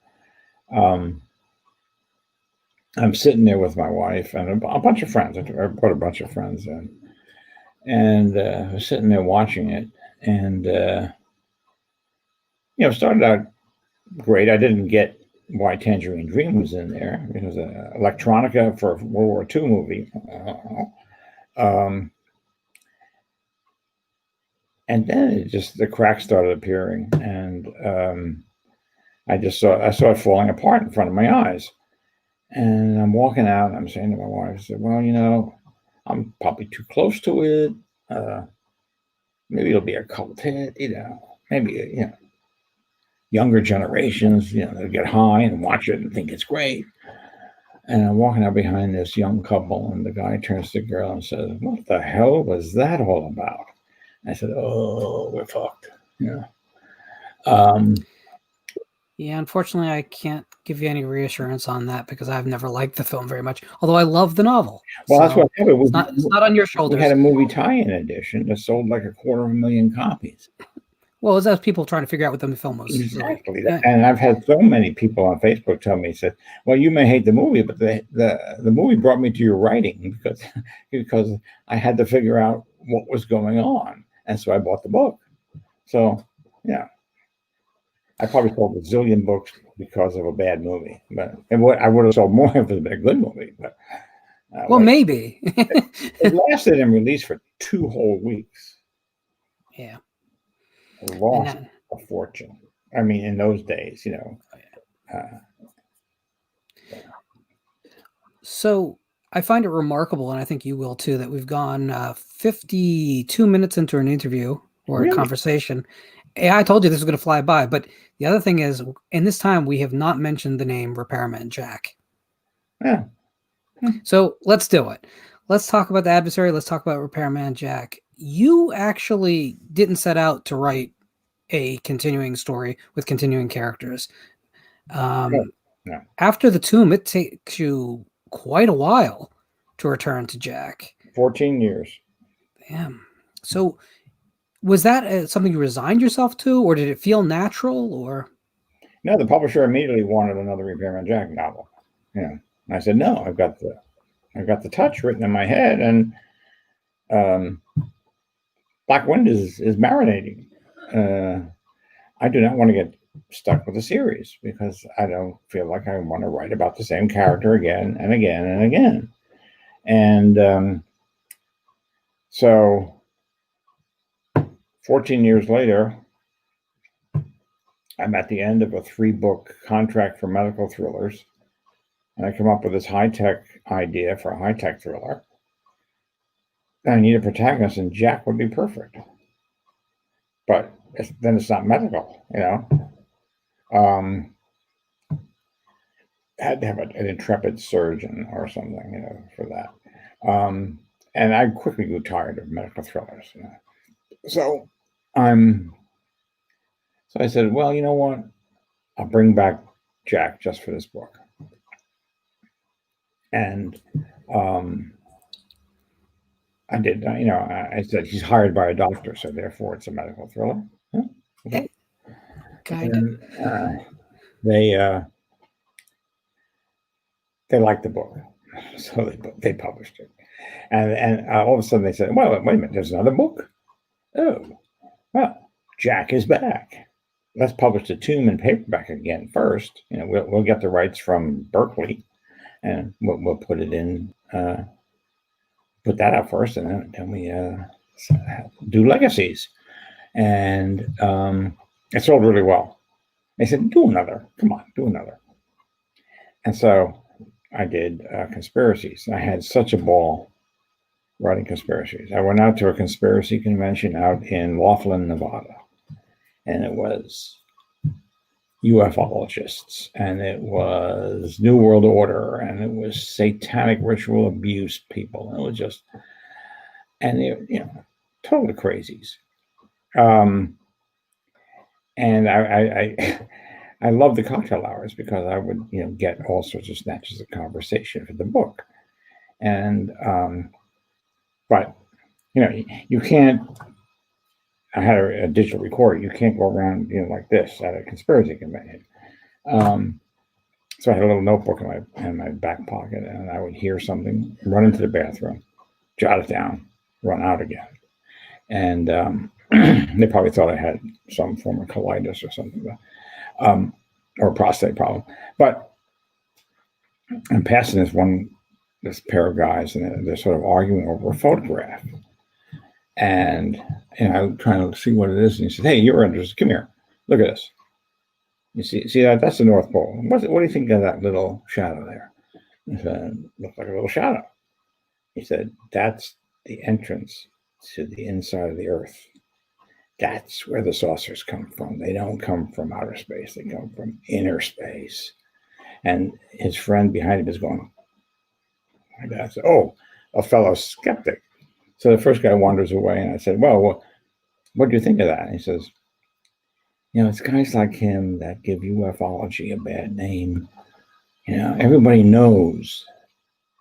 I'm sitting there with my wife and a bunch of friends. I brought a bunch of friends in, and I was sitting there watching it, and started out great. I didn't get why Tangerine Dream was in there. It was electronica for a World War II movie. And then the cracks started appearing, and I saw it falling apart in front of my eyes. And I'm walking out, and I'm saying to my wife, I said, "Well, I'm probably too close to it. Maybe it'll be a cult hit, maybe, younger generations, they'll get high and watch it and think it's great." And I'm walking out behind this young couple, and the guy turns to the girl and says, "What the hell was that all about?" I said, "Oh, we're fucked." Yeah, unfortunately, I can't give you any reassurance on that because I've never liked the film very much, although I love the novel. Well, that's what happened. It's not on your shoulders. We had a movie tie-in edition that sold like 250,000 copies. Well, that's people trying to figure out what the film was. Exactly. Yeah. And I've had so many people on Facebook tell me, said, "Well, you may hate the movie, but the movie brought me to your writing because I had to figure out what was going on. And so I bought the book. So, yeah. I probably sold a zillion books because of a bad movie, but I would have sold more if it had been a good movie. But well, maybe it lasted in release for 2 whole weeks. Yeah, I lost a fortune. I mean, in those days, So I find it remarkable, and I think you will too, that we've gone 52 minutes into an interview or a conversation. I told you this was going to fly by, but the other thing is, in this time, we have not mentioned the name Repairman Jack. Yeah. So let's do it. Let's talk about the adversary. Let's talk about Repairman Jack. You actually didn't set out to write a continuing story with continuing characters. After the tomb, it takes you quite a while to return to Jack. 14 years. Damn. So was that something you resigned yourself to, or did it feel natural? Or no, the publisher immediately wanted another Repairman Jack novel. And I said, no, I've got the touch written in my head, and Black Wind is marinating. I do not want to get stuck with a series because I don't feel like I want to write about the same character again and again and again. And so 14 years later, I'm at the end of a 3-book contract for medical thrillers. And I come up with this high-tech idea for a high-tech thriller. And I need a protagonist, and Jack would be perfect. But then it's not medical, had to have an intrepid surgeon or something, for that. And I quickly grew tired of medical thrillers. So I said, well, you know what? I'll bring back Jack just for this book. And I did, I said he's hired by a doctor, so therefore it's a medical thriller. Huh? Okay. Kind of. They liked the book, so they published it. And all of a sudden they said, well, wait a minute, there's another book? Oh, well, Jack is back. Let's publish the tomb in paperback again first. We'll get the rights from Berkeley, and we'll put it in, put that out first, and then we do Legacies. And it sold really well. They said, do another. Come on, do another. And so I did Conspiracies. I had such a ball writing Conspiracies. I went out to a conspiracy convention out in Laughlin, Nevada. And it was ufologists, and it was New World Order, and it was satanic ritual abuse people. And it was just, and they, totally crazies. And I love the cocktail hours because I would, get all sorts of snatches of conversation for the book. And, but, you can't, I had a digital recorder. You can't go around, like this at a conspiracy convention. So I had a little notebook in my back pocket, and I would hear something, run into the bathroom, jot it down, run out again. And they probably thought I had some form of colitis or something, or a prostate problem. But I'm passing this pair of guys, and they're sort of arguing over a photograph. And I'm trying to see what it is. And he said, hey, you're interested. Come here. Look at this. You see that? That's the North Pole. What do you think of that little shadow there? I said, looks like a little shadow. He said, that's the entrance to the inside of the Earth. That's where the saucers come from. They don't come from outer space. They come from inner space. And his friend behind him is going, like that. So, oh, a fellow skeptic. So the first guy wanders away, and I said, well, what do you think of that? And he says, it's guys like him that give ufology a bad name. Everybody knows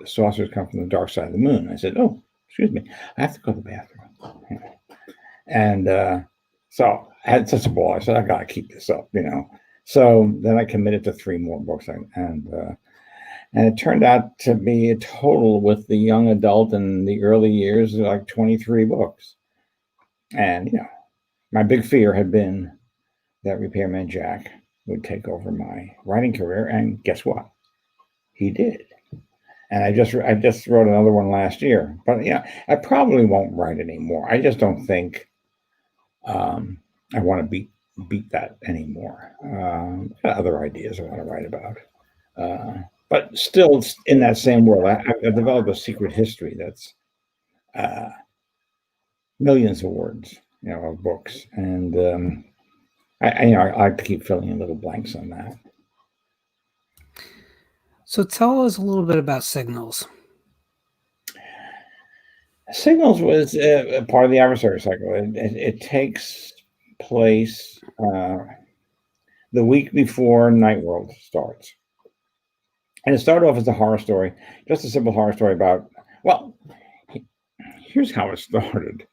the saucers come from the dark side of the moon. I said, oh, excuse me, I have to go to the bathroom. And so I had such a ball. I said, I got to keep this up, So then I committed to 3 more books, and And it turned out to be a total with the young adult and the early years, like 23 books. And, my big fear had been that Repairman Jack would take over my writing career. And guess what? He did. And I just wrote another one last year. But I probably won't write anymore. I just don't think I want to beat that anymore. Got other ideas I want to write about. But still in that same world, I've developed a secret history that's millions of words, of books, and I keep filling in little blanks on that. So tell us a little bit about Signals. Signals was a part of the adversary cycle. It takes place the week before Night World starts. And it started off as a horror story, just a simple horror story about, well, here's how it started.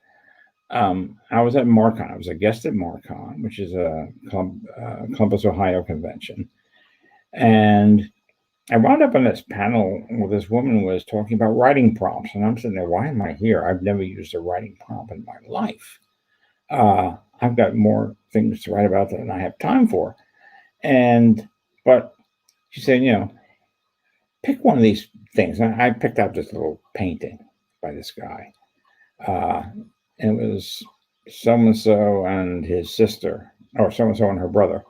I was at Marcon. I was a guest at Marcon, which is a Columbus, Ohio convention. And I wound up on this panel where this woman was talking about writing prompts. And I'm sitting there, why am I here? I've never used a writing prompt in my life. I've got more things to write about than I have time for. But she said, pick one of these things. And I picked out this little painting by this guy. And it was so-and-so and his sister, or so-and-so and her brother.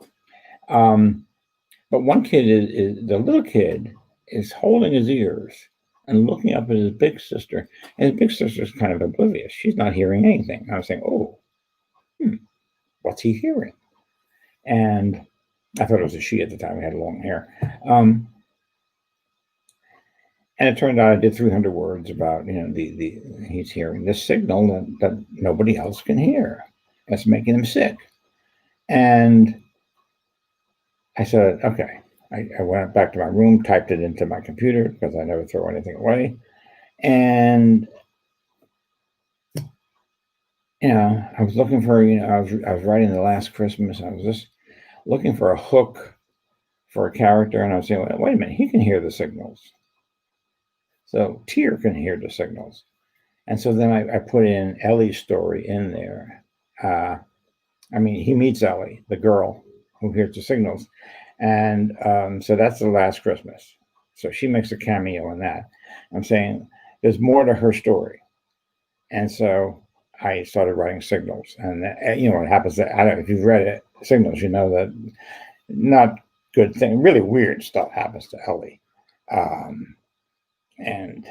But one kid the little kid is holding his ears and looking up at his big sister. And his big sister's kind of oblivious. She's not hearing anything. I was saying, what's he hearing? And I thought it was a she at the time. We had long hair. And it turned out I did 300 words about, he's hearing this signal that nobody else can hear. That's making him sick. And I said, okay. I went back to my room, typed it into my computer because I never throw anything away. And, I was looking for, I was writing The Last Christmas. I was just looking for a hook for a character. And I was saying, wait a minute, he can hear the signals. So Tyr can hear the signals. And so then I put in Ellie's story in there. He meets Ellie, the girl who hears the signals. And so that's The Last Christmas. So she makes a cameo in that. I'm saying there's more to her story. And so I started writing Signals. And, what happens, I don't know if you've read it, Signals, that not good thing, really weird stuff happens to Ellie. And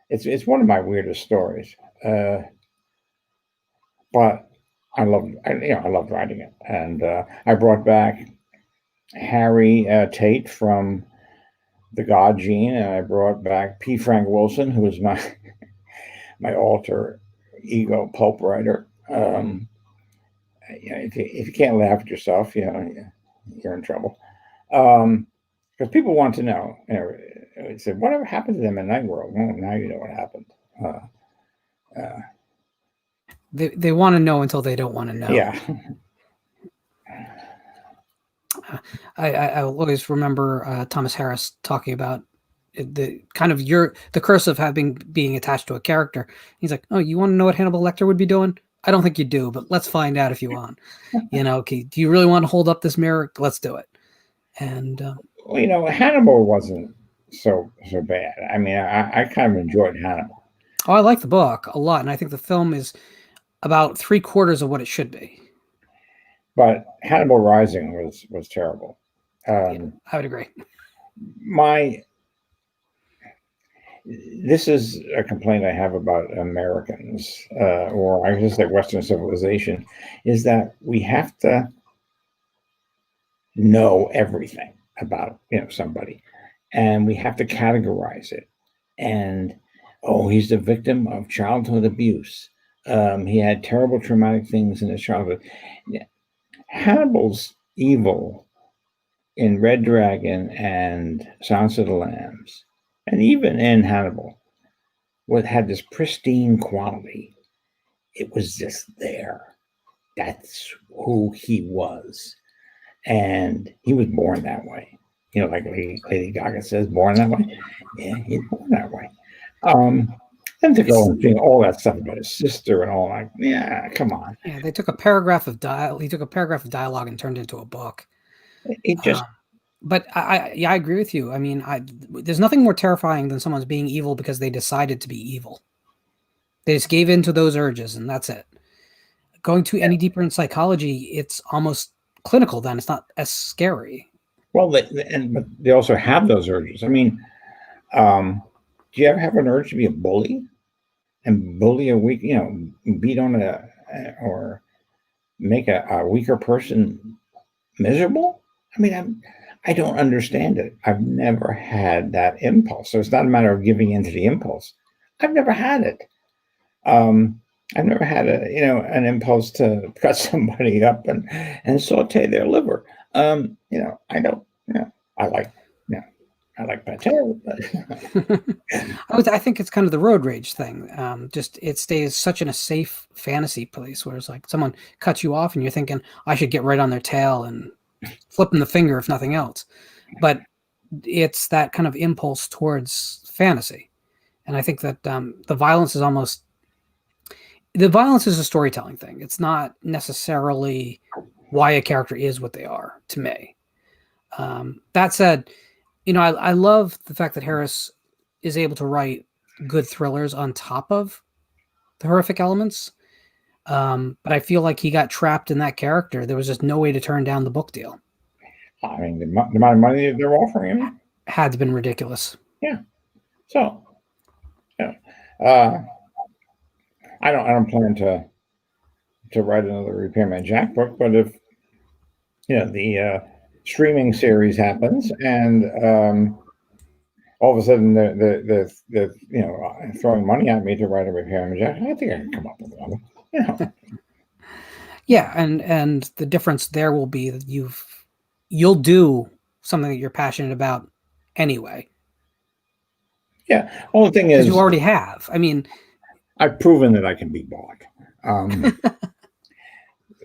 it's one of my weirdest stories, but I loved writing it. And I brought back Harry Tate from The God Gene, and I brought back P. Frank Wilson, who was my alter ego pulp writer. If you can't laugh at yourself, you're in trouble. Because people want to know. They said, whatever happened to them in Night World? Well, now you know what happened. They want to know until they don't want to know. Yeah. I always remember Thomas Harris talking about the kind of the curse of being attached to a character. He's like, oh, you want to know what Hannibal Lecter would be doing? I don't think you do, but let's find out if you want. Okay, do you really want to hold up this mirror? Let's do it. And Hannibal wasn't so bad. I kind of enjoyed Hannibal. Oh, I like the book a lot, and I think the film is about 3/4 of what it should be. But Hannibal Rising was terrible. I would agree. This is a complaint I have about Americans, or I should say Western civilization, is that we have to know everything about somebody, and we have to categorize it. And he's the victim of childhood abuse. He had terrible traumatic things in his childhood. Hannibal's evil in Red Dragon and Silence of the Lambs, and even in Hannibal, had this pristine quality. It was just there. That's who he was. And he was born that way. like Lady Gaga says, born that way. Yeah, he's born that way. And to go and sing all that stuff about his sister and all, like, yeah, come on. Yeah, they took a paragraph of dialogue. He took a paragraph of dialogue and turned it into a book. It just. But I agree with you. I mean, there's nothing more terrifying than someone's being evil because they decided to be evil. They just gave in to those urges, and that's it. Going to any deeper in psychology, it's almost clinical. Then it's not as scary. Well, but they also have those urges. I mean, do you ever have an urge to be a bully and bully a weak, beat on or make a weaker person miserable? I mean, I don't understand it. I've never had that impulse. So it's not a matter of giving in to the impulse. I've never had it. I've never had an impulse to cut somebody up and saute their liver. I don't. I like pate. I think it's kind of the road rage thing. Just it stays such in a safe fantasy place where it's like someone cuts you off and you're thinking I should get right on their tail and flip them the finger if nothing else. But it's that kind of impulse towards fantasy, and I think that the violence is a storytelling thing. It's not necessarily why a character is what they are to me. That said, I love the fact that Harris is able to write good thrillers on top of the horrific elements. But I feel like he got trapped in that character. There was just no way to turn down the book deal. I mean, the amount of money they're offering him had to been ridiculous. Yeah. So, yeah. I don't plan to write another Repairman Jack book, but if the streaming series happens and all of a sudden they're throwing money at me to write a Repairman Jack, I think I can come up with one. Yeah, and the difference there will be that you'll do something that you're passionate about anyway. Yeah. Well, the thing is, you already have. I mean, I've proven that I can be bought.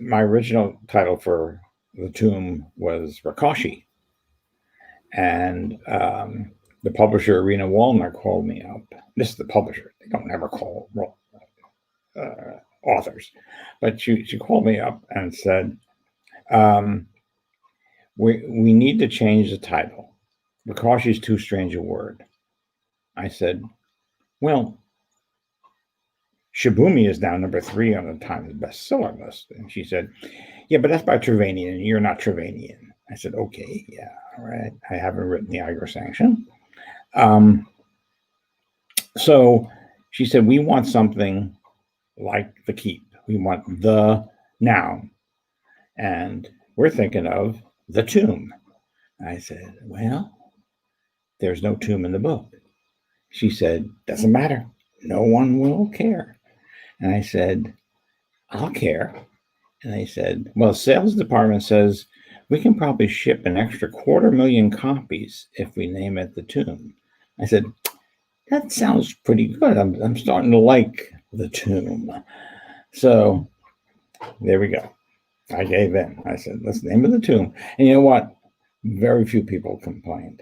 My original title for The Tomb was Rakashi, and the publisher Irina Walner called me up. This is the publisher; they don't ever call authors, but she called me up and said, "We need to change the title. Rakashi is too strange a word." I said, "Well, Shibumi is now number 3 on the Times bestseller list." And she said, "Yeah, but that's by Trevanian, and you're not Trevanian." I said, "Okay, yeah, all right. I haven't written the Iger sanction." So she said, "We want something like The Keep. We want the noun. And we're thinking of The Tomb." I said, "Well, there's no tomb in the book." She said, "Doesn't matter. No one will care." And I said, "I'll care." And they said, "Well, the sales department says we can probably ship an extra 250,000 copies if we name it The Tomb." I said, "That sounds pretty good. I'm starting to like The Tomb." So there we go. I gave in. I said, "Let's name it The Tomb." And you know what? Very few people complained.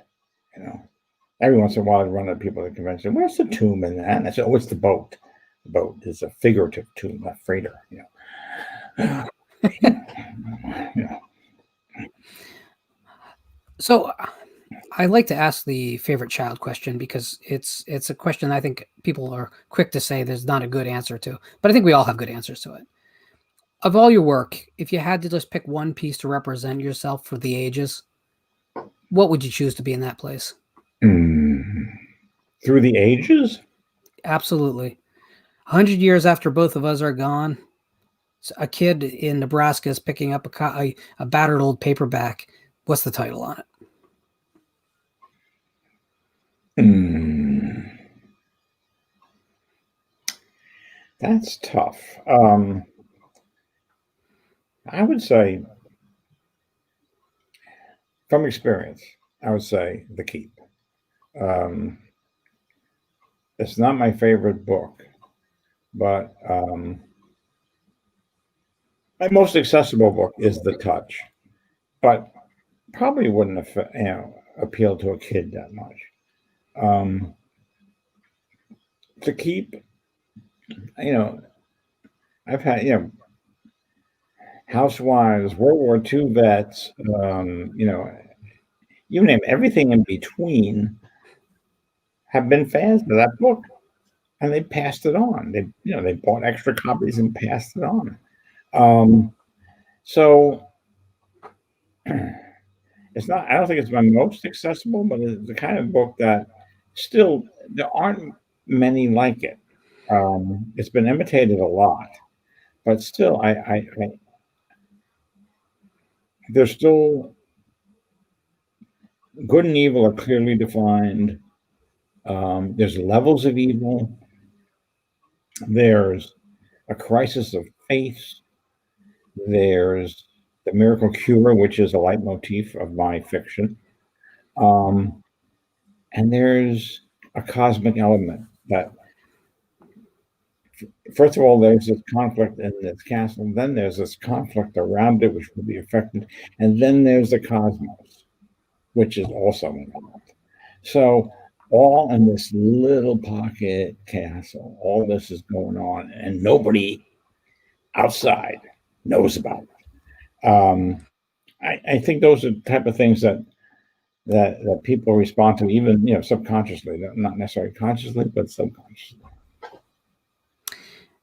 Every once in a while I'd run into people at the convention. "Where's the tomb in that?" And I said, "Oh, it's the boat. The boat is a figurative tomb, not freighter." So I like to ask the favorite child question because it's a question I think people are quick to say there's not a good answer to, but I think we all have good answers to it. Of all your work, if you had to just pick one piece to represent yourself for the ages, what would you choose to be in that place? Through the ages? Absolutely. 100 years after both of us are gone, a kid in Nebraska is picking up a battered old paperback. What's the title on it? That's tough. I would say, from experience, I would say The Keep. It's not my favorite book, but my most accessible book is The Touch, but probably wouldn't appeal to a kid that much. To keep, I've had, housewives, World War II vets, you name everything in between have been fans of that book, and they passed it on. They bought extra copies and passed it on. So it's not. I don't think it's my most accessible, but it's the kind of book that still there aren't many like it. It's been imitated a lot, but still, I there's still good and evil are clearly defined. There's levels of evil. There's a crisis of faith. There's the miracle cure, which is a leitmotif of my fiction. And there's a cosmic element that, first of all, there's this conflict in this castle. Then there's this conflict around it, which will be affected. And then there's the cosmos, which is also involved. So all in this little pocket castle, all this is going on, and nobody outside knows about it. I think those are the type of things that people respond to, even subconsciously, not necessarily consciously, but subconsciously.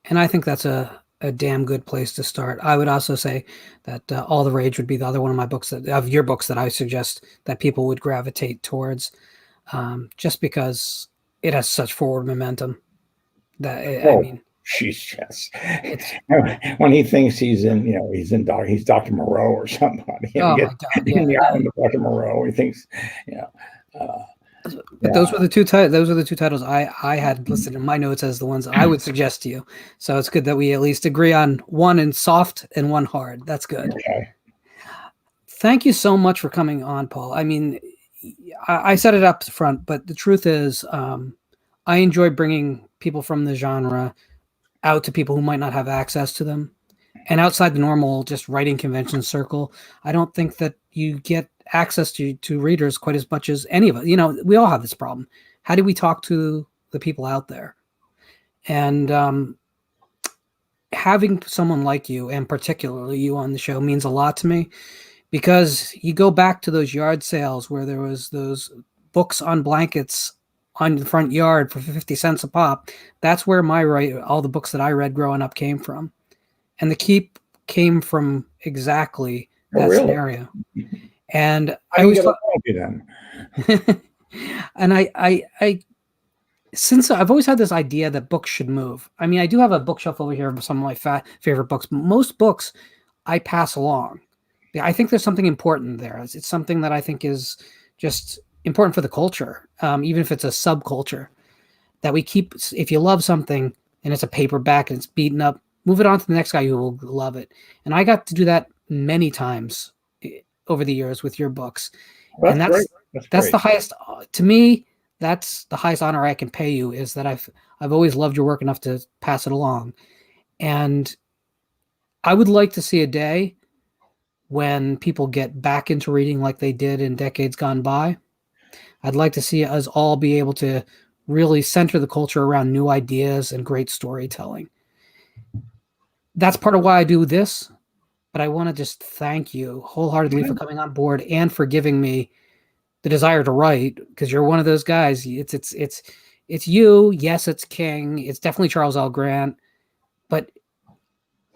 And I think that's a damn good place to start. I would also say that All the Rage would be the other one of my books of your books that I suggest that people would gravitate towards, just because it has such forward momentum. I mean, yes. When he thinks he's Dr. Moreau or somebody. Oh my God! Yeah, in the island of Dr. Moreau, he thinks, But those were the two titles I had listed in my notes as the ones I would suggest to you. So it's good that we at least agree on one in soft and one hard. That's good. Okay. Thank you so much for coming on, Paul. I mean, I set it up front, but the truth is, I enjoy bringing people from the genre out to people who might not have access to them. And outside the normal just writing convention circle, I don't think that you get access to readers quite as much as any of us. We all have this problem. How do we talk to the people out there? And having someone like you, and particularly you on the show, means a lot to me, because you go back to those yard sales where there was those books on blankets on the front yard for 50 cents a pop. That's where all the books that I read growing up came from. And the Keep came from exactly that scenario. And I always thought, and since I've always had this idea that books should move. I mean, I do have a bookshelf over here of some of my favorite books. Most books I pass along. I think there's something important there. It's something that I think is just important for the culture, even if it's a subculture, that we keep. If you love something and it's a paperback and it's beaten up, move it on to the next guy who will love it. And I got to do that many times over the years with your books. And that's the highest, to me, that's the highest honor I can pay you, is that I've always loved your work enough to pass it along. And I would like to see a day when people get back into reading like they did in decades gone by. I'd like to see us all be able to really center the culture around new ideas and great storytelling. That's part of why I do this, but I want to just thank you wholeheartedly for coming on board and for giving me the desire to write, because you're one of those guys. It's you. Yes, it's King. It's definitely Charles L. Grant, but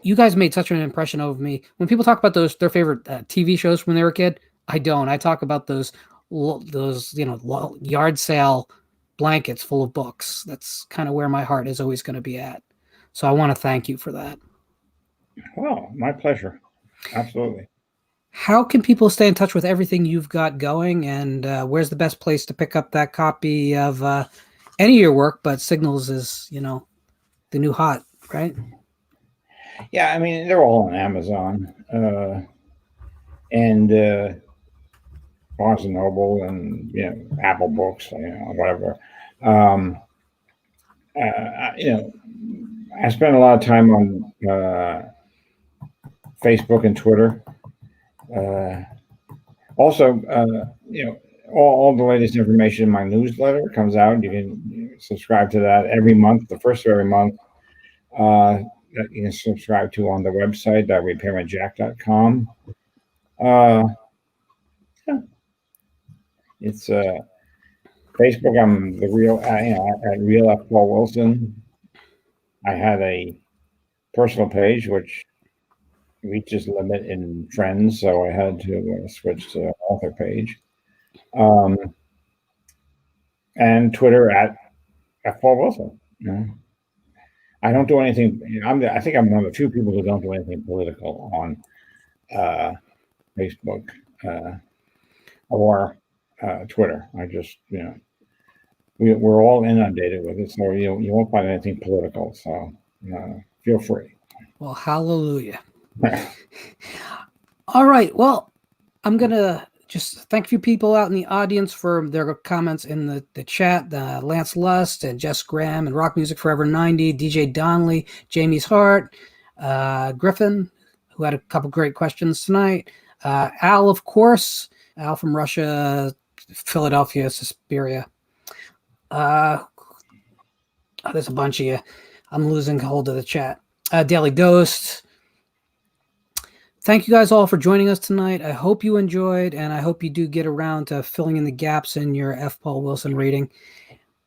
you guys made such an impression over me. When people talk about their favorite TV shows when they were a kid, I don't. I talk about those yard sale blankets full of books. That's kind of where my heart is always going to be at. So I want to thank you for that. Well, my pleasure. Absolutely. How can people stay in touch with everything you've got going, and where's the best place to pick up that copy of any of your work? But Signals is, the new hot, right? Yeah, I mean, they're all on Amazon and Barnes and Noble and Apple Books, whatever. I spend a lot of time on Facebook and Twitter. Also, all the latest information in my newsletter comes out. You can subscribe to that every month, the first of every month. That you can subscribe to on the website, repairmanjack.com. Yeah. It's Facebook. I'm the real, at real F. Paul Wilson. I had a personal page which reaches limit in friends, so I had to switch to author page. And Twitter at F. Paul Wilson. I don't do anything. I think I'm one of the few people who don't do anything political on Facebook or Twitter. I just, we're all inundated with it, so you won't find anything political. So feel free. Well, hallelujah. All right. Well, I'm gonna just thank a few people out in the audience for their comments in the chat. Lance Lust and Jess Graham and Rock Music Forever 90, DJ Donnelly, Jamie's Heart, Griffin, who had a couple great questions tonight. Al, of course, Al from Russia, Philadelphia, Suspiria. There's a bunch of you. I'm losing hold of the chat. Daily Ghost. Thank you guys all for joining us tonight. I hope you enjoyed, and I hope you do get around to filling in the gaps in your F. Paul Wilson reading.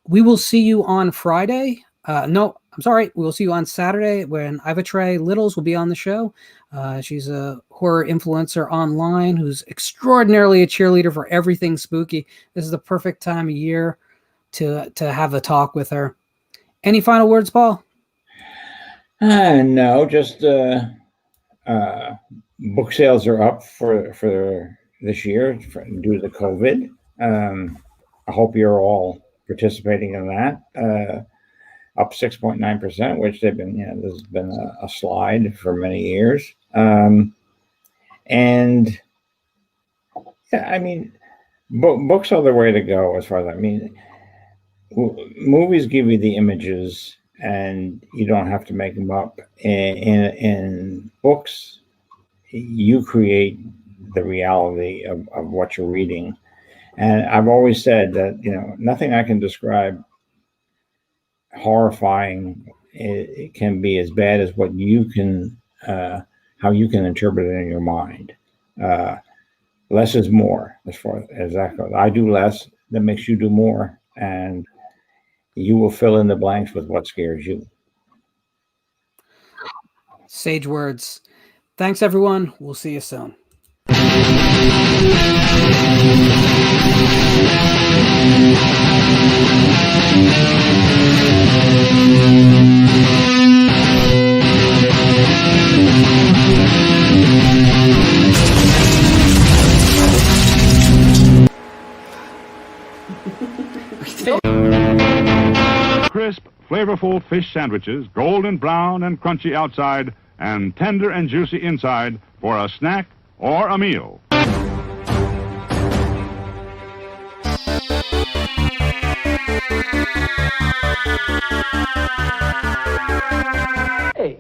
We will see you on Friday. No, I'm sorry. We will see you on Saturday when Ivatray Littles will be on the show. She's a horror influencer online who's extraordinarily a cheerleader for everything spooky. This is the perfect time of year to have a talk with her. Any final words, Paul? No, just book sales are up for this year due to the COVID. I hope you're all participating in that. Up 6.9%, which they've been, there's been a slide for many years. And yeah, I mean, books are the way to go as far as movies give you the images and you don't have to make them up. In books, you create the reality of what you're reading. And I've always said that, nothing I can describe horrifying, it can be as bad as what you can, how you can interpret it in your mind. Less is more as far as that goes. I do less, that makes you do more, and you will fill in the blanks with what scares you. Sage words. Thanks, everyone. We'll see you soon. Crisp, flavorful fish sandwiches, golden brown and crunchy outside, and tender and juicy inside for a snack or a meal. Hey,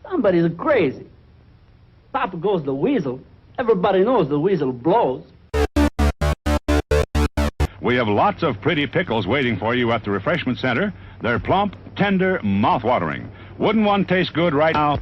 somebody's crazy. Papa goes the weasel. Everybody knows the weasel blows. We have lots of pretty pickles waiting for you at the refreshment center. They're plump, tender, mouth-watering. Wouldn't one taste good right now?